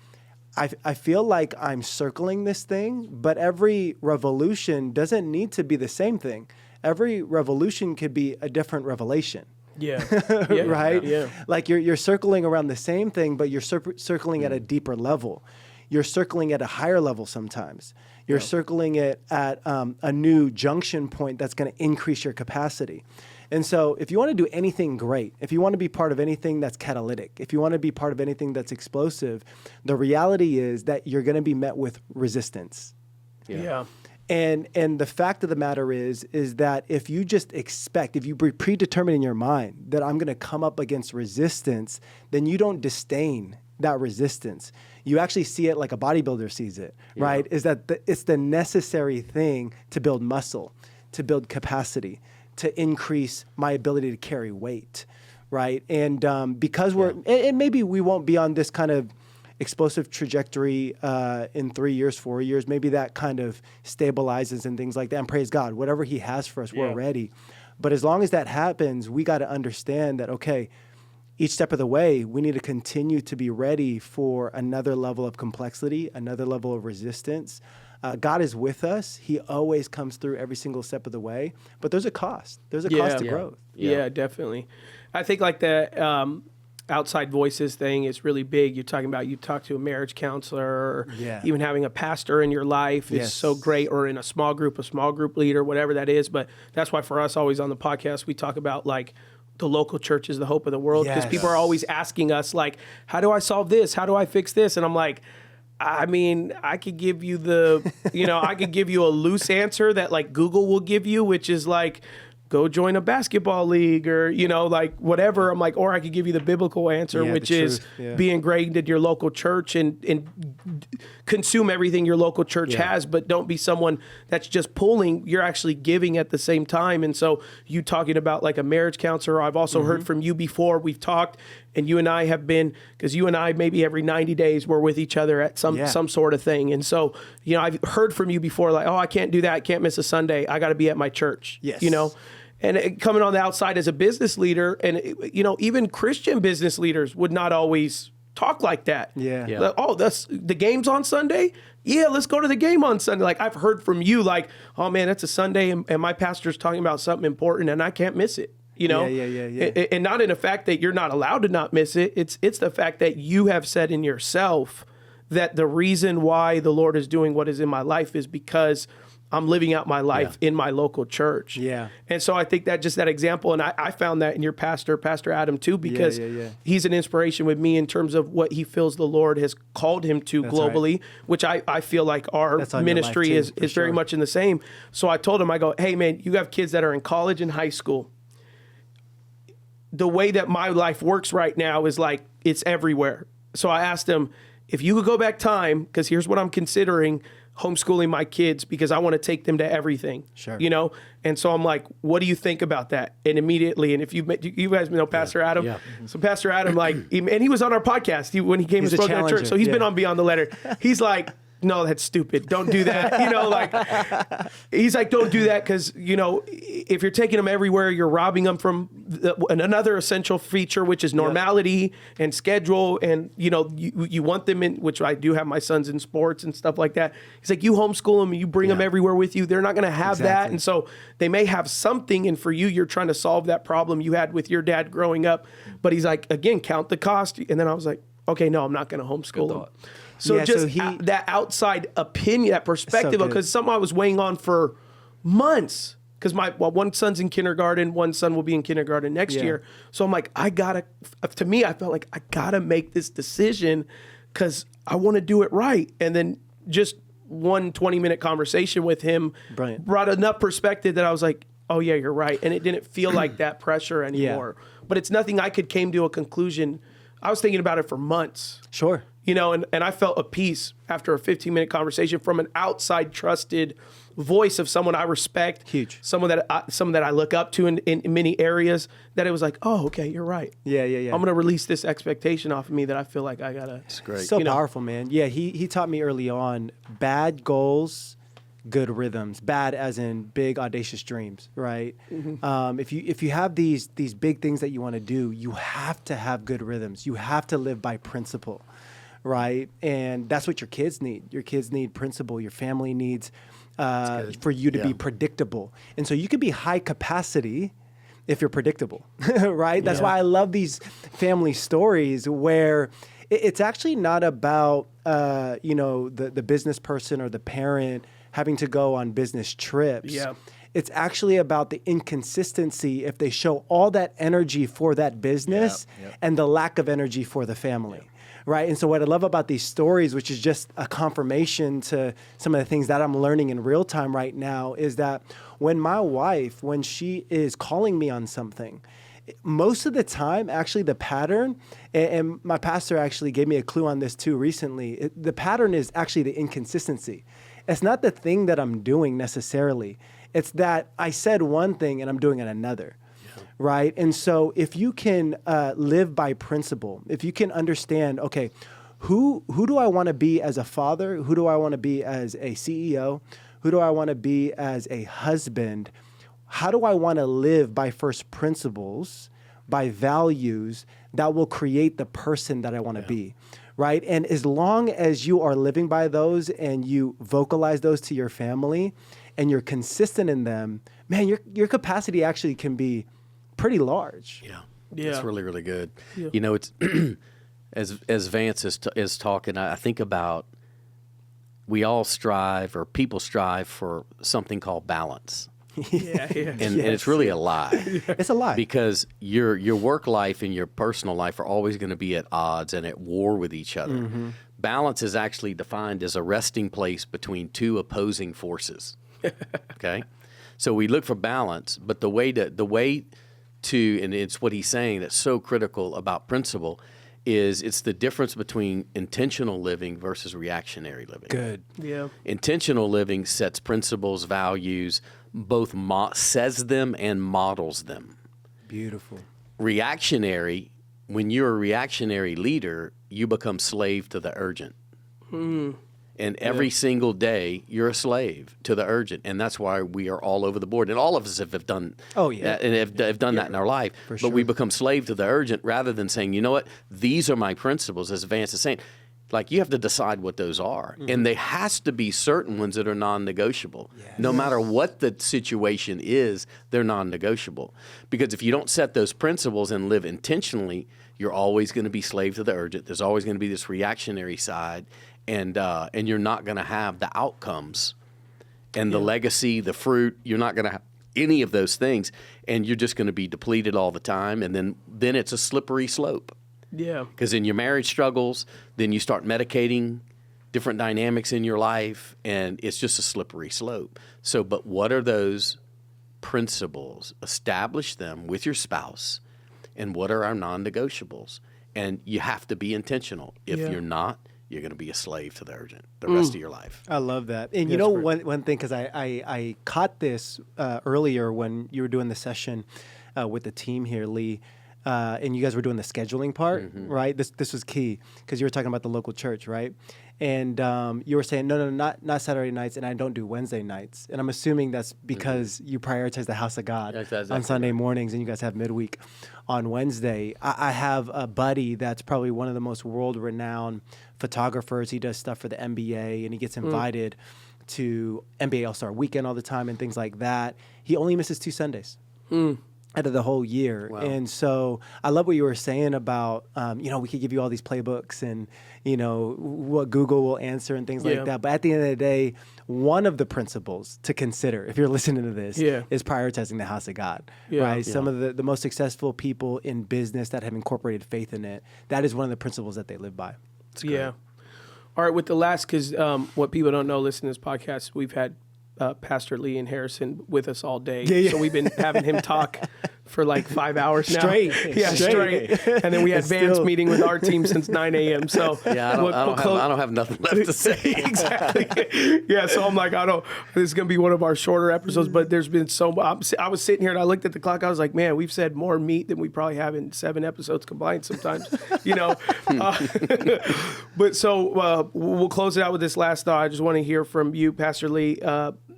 Speaker 3: I feel like I'm circling this thing, but every revolution doesn't need to be the same thing. Every revolution could be a different revelation. Right? Yeah. Like you're circling around the same thing, but you're circling at a deeper level. You're circling at a higher level sometimes. You're circling it at a new junction point that's going to increase your capacity. And so if you want to do anything great, if you want to be part of anything that's catalytic, if you want to be part of anything that's explosive, the reality is that you're going to be met with resistance. And the fact of the matter is that if you just expect, if you predetermine in your mind that I'm going to come up against resistance, then you don't disdain that resistance. You actually see it like a bodybuilder sees it, right? Is that it's the necessary thing to build muscle, to build capacity, to increase my ability to carry weight, right? And because and maybe we won't be on this kind of explosive trajectory in 3 years, 4 years, maybe that kind of stabilizes and things like that. And praise God, whatever He has for us, we're ready. But as long as that happens, we got to understand that, okay, each step of the way, we need to continue to be ready for another level of complexity, another level of resistance. God is with us. He always comes through every single step of the way. But there's a cost. There's a cost to growth.
Speaker 1: Yeah, definitely. I think like the outside voices thing is really big. You're talking about, you talk to a marriage counselor, or even having a pastor in your life is so great, or in a small group leader, whatever that is. But that's why for us, always on the podcast, we talk about like the local church is the hope of the world, because people are always asking us like, how do I solve this? How do I fix this? And I'm like, I mean, I could give you I could give you a loose answer that like Google will give you, which is like, go join a basketball league, or, like whatever. I'm like, or I could give you the biblical answer, which is be ingrained in your local church and consume everything your local church has, but don't be someone that's just pulling. You're actually giving at the same time. And so you talking about like a marriage counselor, I've also heard from you before. We've talked, and you and I have been, because you and I maybe every 90 days we're with each other at some sort of thing. And so, I've heard from you before, like, oh, I can't do that. I can't miss a Sunday. I got to be at my church. And coming on the outside as a business leader, and even Christian business leaders would not always talk like that. Like, oh, that's the game's on Sunday. Yeah, let's go to the game on Sunday. Like, I've heard from you, like, oh man, that's a Sunday, and my pastor's talking about something important, and I can't miss it. And not in the fact that you're not allowed to not miss it. It's the fact that you have said in yourself that the reason why the Lord is doing what is in my life is because I'm living out my life in my local church. And so I think that just that example, and I found that in your Pastor Adam too, because he's an inspiration with me in terms of what he feels the Lord has called him to globally, which I feel like our ministry is very much in the same. So I told him, I go, hey man, you have kids that are in college and high school. The way that my life works right now is like, it's everywhere. So I asked him, if you could go back time, because here's what I'm considering, homeschooling my kids because I want to take them to everything.
Speaker 3: Sure.
Speaker 1: You know? And so I'm like, what do you think about that? And immediately, and if you guys know Pastor Adam.
Speaker 2: Yeah.
Speaker 1: So Pastor Adam, and he was on our podcast when he came and
Speaker 3: He's a
Speaker 1: spoke at church.
Speaker 3: challenger,
Speaker 1: So he's been
Speaker 3: yeah.
Speaker 1: on Beyond the Letter. He's like, no, that's stupid. Don't do that. You know, like, he's like, don't do that because, you know, if you're taking them everywhere, you're robbing them from another essential feature, which is normality and schedule. And, you know, you want them in, which I do have my sons in sports and stuff like that. He's like, you homeschool them, you bring them everywhere with you. They're not going to have that. And so they may have something. And for you, you're trying to solve that problem you had with your dad growing up. But he's like, again, count the cost. And then I was like, okay, no, I'm not going to homeschool them. So that outside opinion, that perspective, because something I was weighing on for months. Because one son's in kindergarten, one son will be in kindergarten next year. So I'm like, I felt like I gotta make this decision because I want to do it right. And then just one 20-minute conversation with him brought enough perspective that I was like, oh yeah, you're right. And it didn't feel like that pressure anymore. But it's nothing I came to a conclusion. I was thinking about it for months.
Speaker 3: Sure.
Speaker 1: You know, and I felt a peace after a 15-minute conversation from an outside trusted voice of someone I respect.
Speaker 3: Huge.
Speaker 1: Someone that I look up to in many areas, that it was like, oh, okay, you're right.
Speaker 3: Yeah.
Speaker 1: I'm going to release this expectation off of me that I feel like I got to.
Speaker 2: It's great.
Speaker 3: So powerful, man. Yeah, he taught me early on, bad goals, good rhythms. Bad as in big, audacious dreams, right? Mm-hmm. If you have these big things that you want to do, you have to have good rhythms. You have to live by principle. Right. And that's what your kids need. Your kids need principle. Your family needs for you to be predictable. And so you can be high capacity if you're predictable. Right. That's why I love these family stories where it's actually not about, the business person or the parent having to go on business trips. Yeah. It's actually about the inconsistency if they show all that energy for that business and the lack of energy for the family. Yeah. Right. And so what I love about these stories, which is just a confirmation to some of the things that I'm learning in real time right now, is that when my wife, when she is calling me on something, most of the time, actually the pattern, and my pastor actually gave me a clue on this too recently, the pattern is actually the inconsistency. It's not the thing that I'm doing necessarily. It's that I said one thing and I'm doing it another. Right. And so if you can live by principle, if you can understand, okay, who do I want to be as a father? Who do I want to be as a CEO? Who do I want to be as a husband? How do I want to live by first principles, by values that will create the person that I want to be? Right. And as long as you are living by those and you vocalize those to your family and you're consistent in them, man, your capacity actually can be pretty large.
Speaker 2: Yeah. It's really, really good. Yeah. You know, it's as Vance is talking, I think about we all strive, or people strive for something called balance. And it's really a lie.
Speaker 3: It's a lie.
Speaker 2: Because your work life and your personal life are always going to be at odds and at war with each other. Mm-hmm. Balance is actually defined as a resting place between two opposing forces. Okay? So we look for balance, but the way to, and it's what he's saying that's so critical about principle, is it's the difference between intentional living versus reactionary living.
Speaker 3: Good.
Speaker 1: Yeah.
Speaker 2: Intentional living sets principles, values, both says them and models them.
Speaker 3: Beautiful.
Speaker 2: Reactionary, when you're a reactionary leader, you become slave to the urgent. And every single day, you're a slave to the urgent. And that's why we are all over the board. And all of us have done that, and have done that in our life. But we become slave to the urgent rather than saying, you know what, these are my principles, as Vance is saying. Like, you have to decide what those are. Mm-hmm. And there has to be certain ones that are non-negotiable. Yes. No matter what the situation is, they're non-negotiable. Because if you don't set those principles and live intentionally, you're always going to be slave to the urgent. There's always going to be this reactionary side. And you're not going to have the outcomes and the legacy, the fruit. You're not going to have any of those things, and you're just going to be depleted all the time. And then it's a slippery slope.
Speaker 1: Yeah.
Speaker 2: Because in your marriage struggles, then you start medicating different dynamics in your life, and it's just a slippery slope. So, but what are those principles? Establish them with your spouse, and what are our non-negotiables? And you have to be intentional. If you're not, you're going to be a slave to the urgent the rest of your life.
Speaker 3: I love that. And you know, one thing, because I caught this earlier when you were doing the session with the team here, Lee, and you guys were doing the scheduling part, right? This was key because you were talking about the local church, right? And you were saying, no, not Saturday nights, and I don't do Wednesday nights. And I'm assuming that's because you prioritize the house of God on Sunday mornings, and you guys have midweek on Wednesday. I have a buddy that's probably one of the most world-renowned photographers. He does stuff for the NBA, and he gets invited to NBA All-Star Weekend all the time and things like that. He only misses 2 Sundays. Out of the whole year. Wow. And so I love what you were saying about, we could give you all these playbooks and, what Google will answer and things like that. But at the end of the day, one of the principles to consider, if you're listening to this, is prioritizing the house of God, right? Some of the most successful people in business that have incorporated faith in it, that is one of the principles that they live by.
Speaker 1: Yeah. All right, with the last, because what people don't know, listening to this podcast, we've had Pastor Lee and Harrison with us all day. So we've been having him talk for like 5 hours now.
Speaker 3: Straight.
Speaker 1: And then we had Vance meeting with our team since 9 a.m. So
Speaker 2: I don't have nothing left to say.
Speaker 1: Exactly. So I'm like, this is going to be one of our shorter episodes, but there's been I was sitting here and I looked at the clock. I was like, man, we've said more meat than we probably have in 7 episodes combined sometimes, But so we'll close it out with this last thought. I just want to hear from you, Pastor Lee.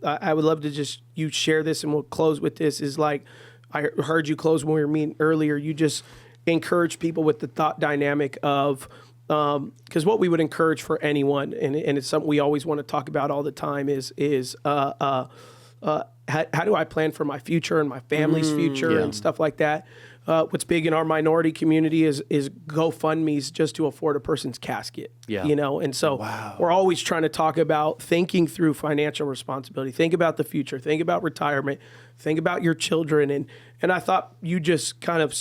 Speaker 1: I would love to just you share this, and we'll close with this. Is like I heard you close when we were meeting earlier. You just encourage people with the thought dynamic of because what we would encourage for anyone, and it's something we always want to talk about all the time, is how do I plan for my future and my family's future and stuff like that. What's big in our minority community is GoFundMe's just to afford a person's casket, and so we're always trying to talk about thinking through financial responsibility, think about the future, think about retirement, think about your children. And I thought you just kind of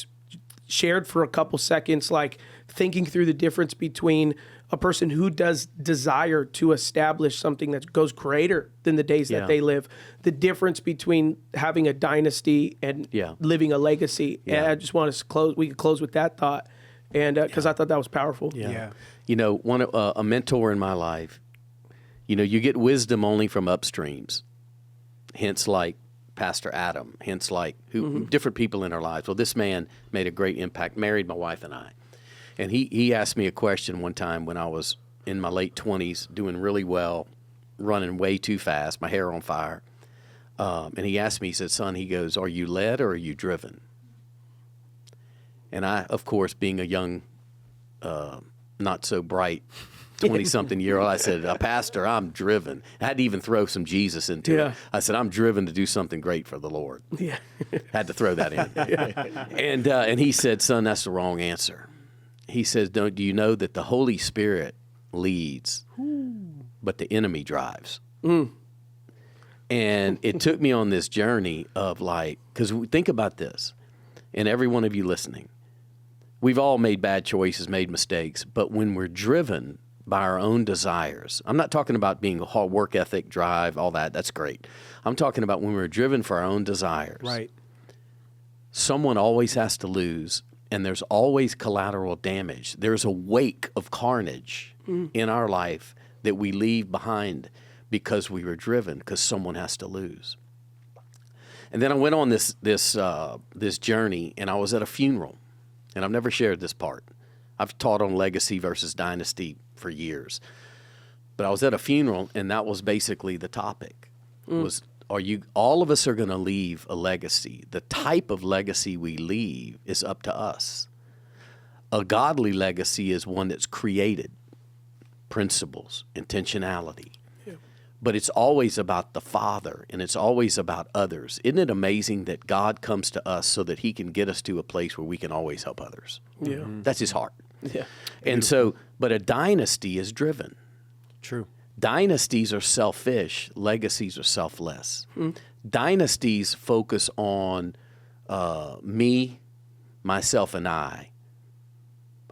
Speaker 1: shared for a couple seconds, like thinking through the difference between a person who does desire to establish something that goes greater than the days that they live, the difference between having a dynasty and living a legacy. And I just want to we could close with that thought, and because I thought that was powerful.
Speaker 2: A mentor in my life, you get wisdom only from upstreams, hence like Pastor Adam, hence like different people in our lives. Well, this man made a great impact, married my wife and I. And he asked me a question one time when I was in my late 20s, doing really well, running way too fast, my hair on fire. And he asked me, he said, son, he goes, are you led or are you driven? And I, of course, being a young, not so bright 20-something year old, I said, Pastor, I'm driven. I had to even throw some Jesus into it. I said, I'm driven to do something great for the Lord. Had to throw that in. And he said, son, that's the wrong answer. He says, do you know that the Holy Spirit leads, but the enemy drives? And it took me on this journey of because think about this, and every one of you listening, we've all made bad choices, made mistakes, but when we're driven by our own desires, I'm not talking about being a hard work ethic, drive, all that, that's great. I'm talking about when we're driven for our own desires.
Speaker 3: Right.
Speaker 2: Someone always has to lose. And there's always collateral damage. There's a wake of carnage in our life that we leave behind because we were driven, because someone has to lose. And then I went on this journey, and I was at a funeral, and I've never shared this part. I've taught on legacy versus dynasty for years, but I was at a funeral, and that was basically the topic. All of us are going to leave a legacy. The type of legacy we leave is up to us. A godly legacy is one that's created, principles, intentionality. But it's always about the Father, and it's always about others. Isn't it amazing that God comes to us so that he can get us to a place where we can always help others? That's his heart. And so, but a dynasty is driven.
Speaker 3: True.
Speaker 2: Dynasties are selfish. Legacies are selfless. Dynasties focus on me, myself, and I.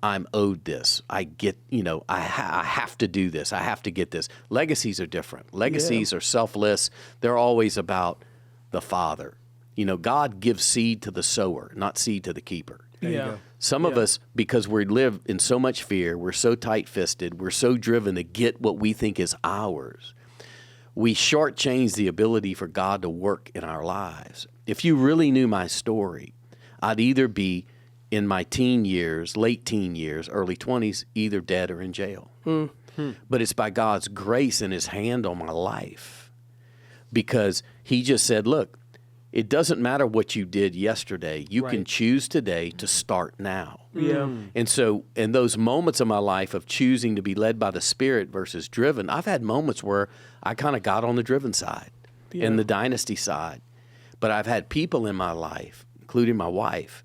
Speaker 2: I'm owed this. I get, I have to do this. I have to get this. Legacies are different. Legacies are selfless. They're always about the Father. God gives seed to the sower, not seed to the keeper.
Speaker 1: Yeah.
Speaker 2: Some of us, because we live in so much fear, we're so tight-fisted, we're so driven to get what we think is ours, we shortchange the ability for God to work in our lives. If you really knew my story, I'd either be in my teen years, late teen years, early 20s, either dead or in jail. But it's by God's grace and his hand on my life, because he just said, look, it doesn't matter what you did yesterday. You can choose today to start now.
Speaker 1: Yeah.
Speaker 2: And so in those moments of my life of choosing to be led by the Spirit versus driven, I've had moments where I kind of got on the driven side and the dynasty side. But I've had people in my life, including my wife,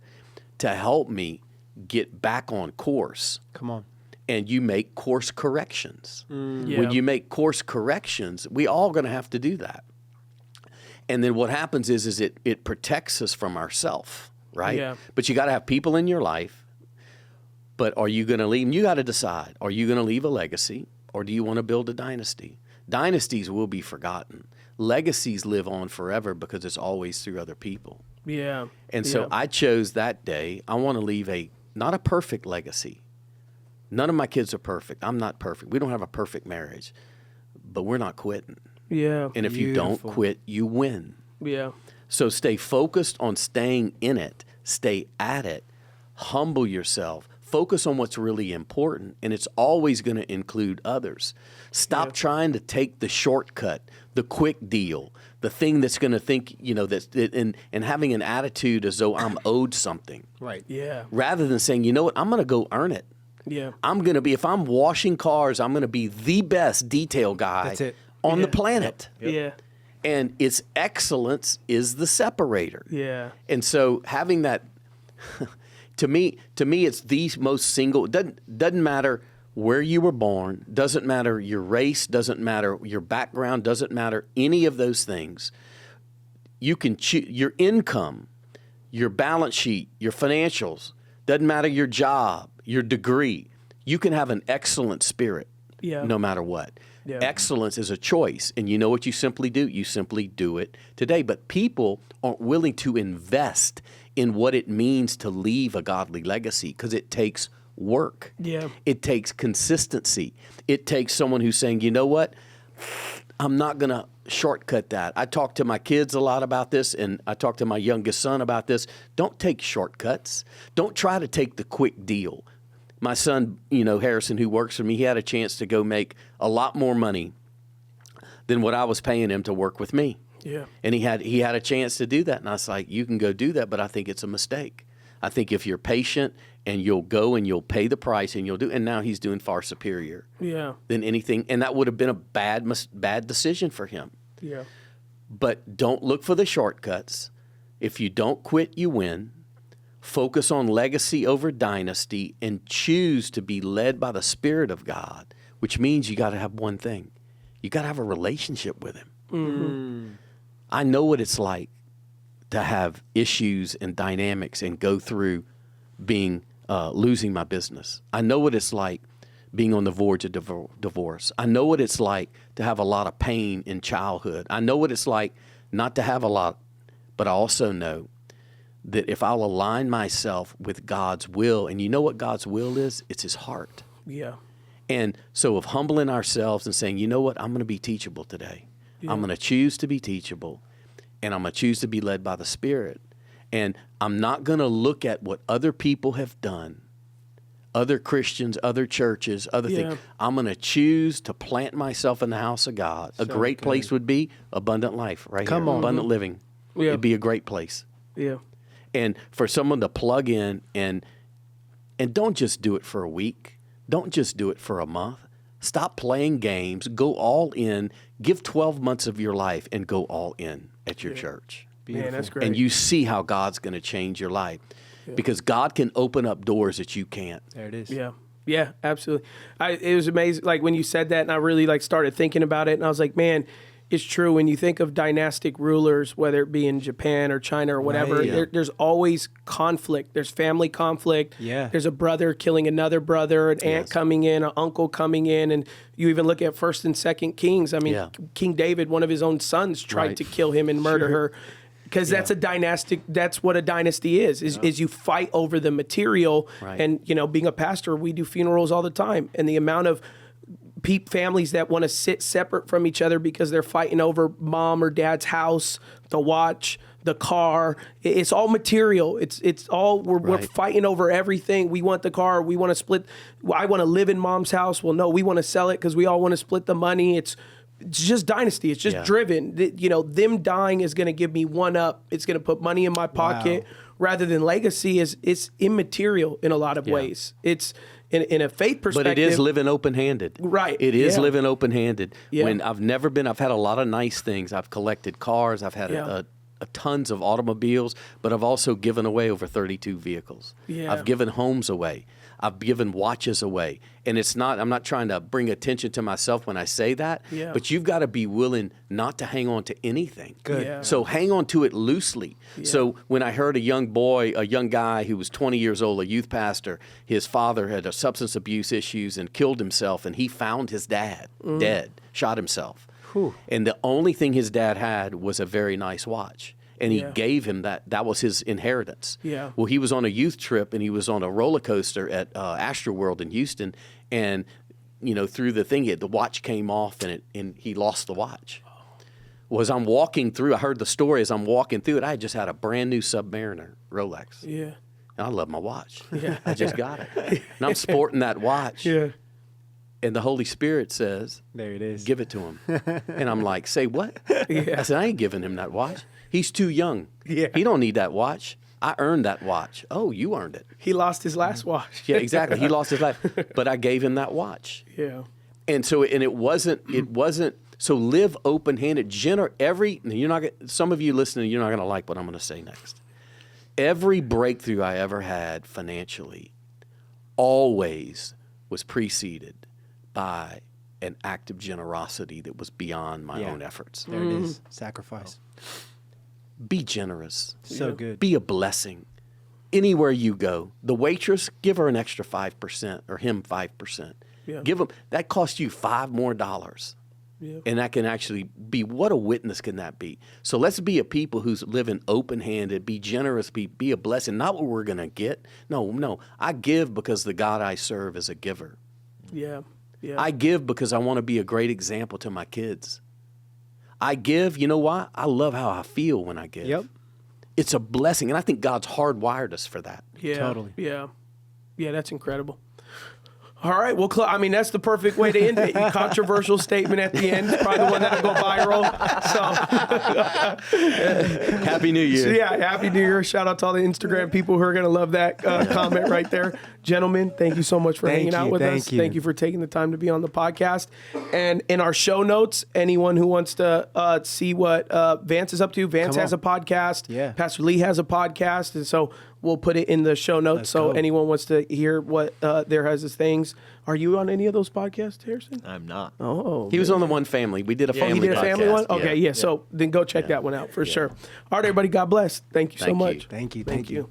Speaker 2: to help me get back on course.
Speaker 3: Come on.
Speaker 2: And you make course corrections.
Speaker 1: Yeah.
Speaker 2: When you make course corrections, we all going to have to do that. And then what happens is it protects us from ourselves, right?
Speaker 1: Yeah.
Speaker 2: But you got to have people in your life. But are you going to leave? And you got to decide, are you going to leave a legacy or do you want to build a dynasty? Dynasties will be forgotten. Legacies live on forever because it's always through other people.
Speaker 1: Yeah.
Speaker 2: And so I chose that day, I want to leave not a perfect legacy. None of my kids are perfect. I'm not perfect. We don't have a perfect marriage, but we're not quitting.
Speaker 1: Yeah.
Speaker 2: And if you don't quit, you win.
Speaker 1: Yeah.
Speaker 2: So stay focused on staying in it, stay at it, humble yourself, focus on what's really important, and it's always going to include others. Stop trying to take the shortcut, the quick deal, the thing that's going to think, and having an attitude as though I'm owed something.
Speaker 3: Right.
Speaker 1: Yeah.
Speaker 2: Rather than saying, you know what, I'm going to go earn it.
Speaker 1: Yeah.
Speaker 2: I'm going to be, if I'm washing cars, I'm going to be the best detail guy
Speaker 3: That's it.
Speaker 2: on the planet.
Speaker 1: Yeah.
Speaker 2: And its excellence is the separator.
Speaker 1: Yeah.
Speaker 2: And so having that, to me, it's the most single, doesn't matter where you were born, doesn't matter your race, doesn't matter your background, doesn't matter any of those things. You can choose your income, your balance sheet, your financials, doesn't matter your job, your degree. You can have an excellent spirit no matter what. Yeah. Excellence is a choice. And you know what you simply do? You simply do it today. But people aren't willing to invest in what it means to leave a godly legacy because it takes work.
Speaker 1: Yeah.
Speaker 2: It takes consistency. It takes someone who's saying, you know what? I'm not going to shortcut that. I talk to my kids a lot about this, and I talk to my youngest son about this. Don't take shortcuts. Don't try to take the quick deal. My son, Harrison, who works for me, he had a chance to go make a lot more money than what I was paying him to work with me.
Speaker 1: Yeah.
Speaker 2: And he had a chance to do that. And I was like, you can go do that, but I think it's a mistake. I think if you're patient and you'll go and you'll pay the price and you'll do, and now he's doing far superior than anything. And that would have been a bad decision for him.
Speaker 1: Yeah.
Speaker 2: But don't look for the shortcuts. If you don't quit, you win. Focus on legacy over dynasty and choose to be led by the Spirit of God, which means you got to have one thing. You got to have a relationship with him. Mm-hmm. I know what it's like to have issues and dynamics and go through being losing my business. I know what it's like being on the verge of divorce. I know what it's like to have a lot of pain in childhood. I know what it's like not to have a lot, but I also know that if I'll align myself with God's will, and you know what God's will is? It's his heart.
Speaker 1: Yeah.
Speaker 2: And so of humbling ourselves and saying, you know what? I'm going to be teachable today. Yeah. I'm going to choose to be teachable, and I'm going to choose to be led by the Spirit. And I'm not going to look at what other people have done, other Christians, other churches, other things. I'm going to choose to plant myself in the house of God. A great place would be Abundant Life right here. Abundant Living. Yeah. It'd be a great place.
Speaker 1: Yeah.
Speaker 2: And for someone to plug in and don't just do it for a week. Don't just do it for a month. Stop playing games. Go all in. Give 12 months of your life and go all in at your church.
Speaker 1: Man, that's great.
Speaker 2: And you see how God's going to change your life because God can open up doors that you can't.
Speaker 3: There it is.
Speaker 1: Yeah. Yeah, absolutely. It was amazing. Like when you said that and I really started thinking about it and I was like, man, it's true. When you think of dynastic rulers, whether it be in Japan or China or whatever, there's always conflict. There's family conflict.
Speaker 3: Yeah.
Speaker 1: There's a brother killing another brother, an aunt coming in, an uncle coming in. And you even look at 1st and 2nd Kings. I mean, King David, one of his own sons, tried to kill him and murder her. because that's a dynastic. That's what a dynasty is you fight over the material.
Speaker 2: Right.
Speaker 1: And being a pastor, we do funerals all the time, and the amount of families that want to sit separate from each other because they're fighting over mom or dad's house, the watch, the car. It's all material. It's all we're fighting over everything. We want the car. We want to split. I want to live in mom's house. Well, no, we want to sell it because we all want to split the money. It's just dynasty. It's just driven. Them dying is going to give me one up. It's going to put money in my pocket rather than legacy. It's immaterial in a lot of ways. It's in a faith perspective.
Speaker 2: But it is living open-handed.
Speaker 1: Right.
Speaker 2: It is living open-handed.
Speaker 1: Yeah.
Speaker 2: When I've had a lot of nice things. I've collected cars. I've had a tons of automobiles, but I've also given away over 32 vehicles.
Speaker 1: Yeah.
Speaker 2: I've given homes away. I've given watches away. And I'm not trying to bring attention to myself when I say that, but you've got to be willing not to hang on to anything.
Speaker 3: Good.
Speaker 1: Yeah.
Speaker 2: So hang on to it loosely. Yeah. So when I heard a young guy who was 20 years old, a youth pastor, his father had a substance abuse issues and killed himself, and he found his dad dead, shot himself. Whew. And the only thing his dad had was a very nice watch. And he gave him that. That was his inheritance.
Speaker 1: Yeah.
Speaker 2: Well, he was on a youth trip, and he was on a roller coaster at Astroworld in Houston. And, through the thing, the watch came off, and he lost the watch. Well, as I'm walking through, I heard the story. As I'm walking through it, I had just had a brand new Submariner Rolex.
Speaker 1: Yeah.
Speaker 2: And I love my watch.
Speaker 1: Yeah.
Speaker 2: I just got it. And I'm sporting that watch.
Speaker 1: Yeah.
Speaker 2: And the Holy Spirit says,
Speaker 3: there it is.
Speaker 2: Give it to him. And I'm like, say what?
Speaker 1: Yeah.
Speaker 2: I said, I ain't giving him that watch. He's too young.
Speaker 1: Yeah.
Speaker 2: He don't need that watch. I earned that watch. Oh, you earned it.
Speaker 1: He lost his last watch.
Speaker 2: Yeah, exactly. He lost his life. But I gave him that watch.
Speaker 1: Yeah.
Speaker 2: And so, it wasn't, so live open-handed. Some of you listening, you're not going to like what I'm going to say next. Every breakthrough I ever had financially always was preceded by an act of generosity that was beyond my own efforts.
Speaker 3: There it is. Sacrifice.
Speaker 2: Be generous.
Speaker 3: So good.
Speaker 2: Be a blessing. Anywhere you go, the waitress, give her an extra 5% or him 5%.
Speaker 1: Yeah.
Speaker 2: Give them, that costs you $5 more.
Speaker 1: Yeah.
Speaker 2: And that can actually be, what a witness can that be? So let's be a people who's living open-handed, be generous, be a blessing, not what we're going to get. No. I give because the God I serve is a giver.
Speaker 1: Yeah. Yeah.
Speaker 2: I give because I want to be a great example to my kids. I give, you know why? I love how I feel when I give.
Speaker 3: Yep.
Speaker 2: It's a blessing, and I think God's hardwired us for that.
Speaker 1: Yeah.
Speaker 3: Totally.
Speaker 1: Yeah. Yeah, that's incredible. All right. Well, that's the perfect way to end it. Controversial statement at the end. Probably the one that'll go viral. So,
Speaker 2: Happy New Year.
Speaker 1: so yeah, Happy New Year. Shout out to all the Instagram people who are going to love that comment right there. Gentlemen, thank you so much for hanging out with us. Thank you for taking the time to be on the podcast. And in our show notes, anyone who wants to see what Vance is up to, Vance has a podcast.
Speaker 3: Yeah.
Speaker 1: Pastor Lee has a podcast. And so we'll put it in the show notes. So anyone wants to hear what there has his things. Are you on any of those podcasts, Harrison?
Speaker 4: I'm not.
Speaker 1: Oh,
Speaker 2: He was on the One Family. We did a family
Speaker 1: you did a family
Speaker 2: podcast.
Speaker 1: one? Okay, yeah. So then go check that one out for sure. All right, everybody. God bless. Thank you so
Speaker 2: Thank you.
Speaker 1: much.
Speaker 3: Thank you.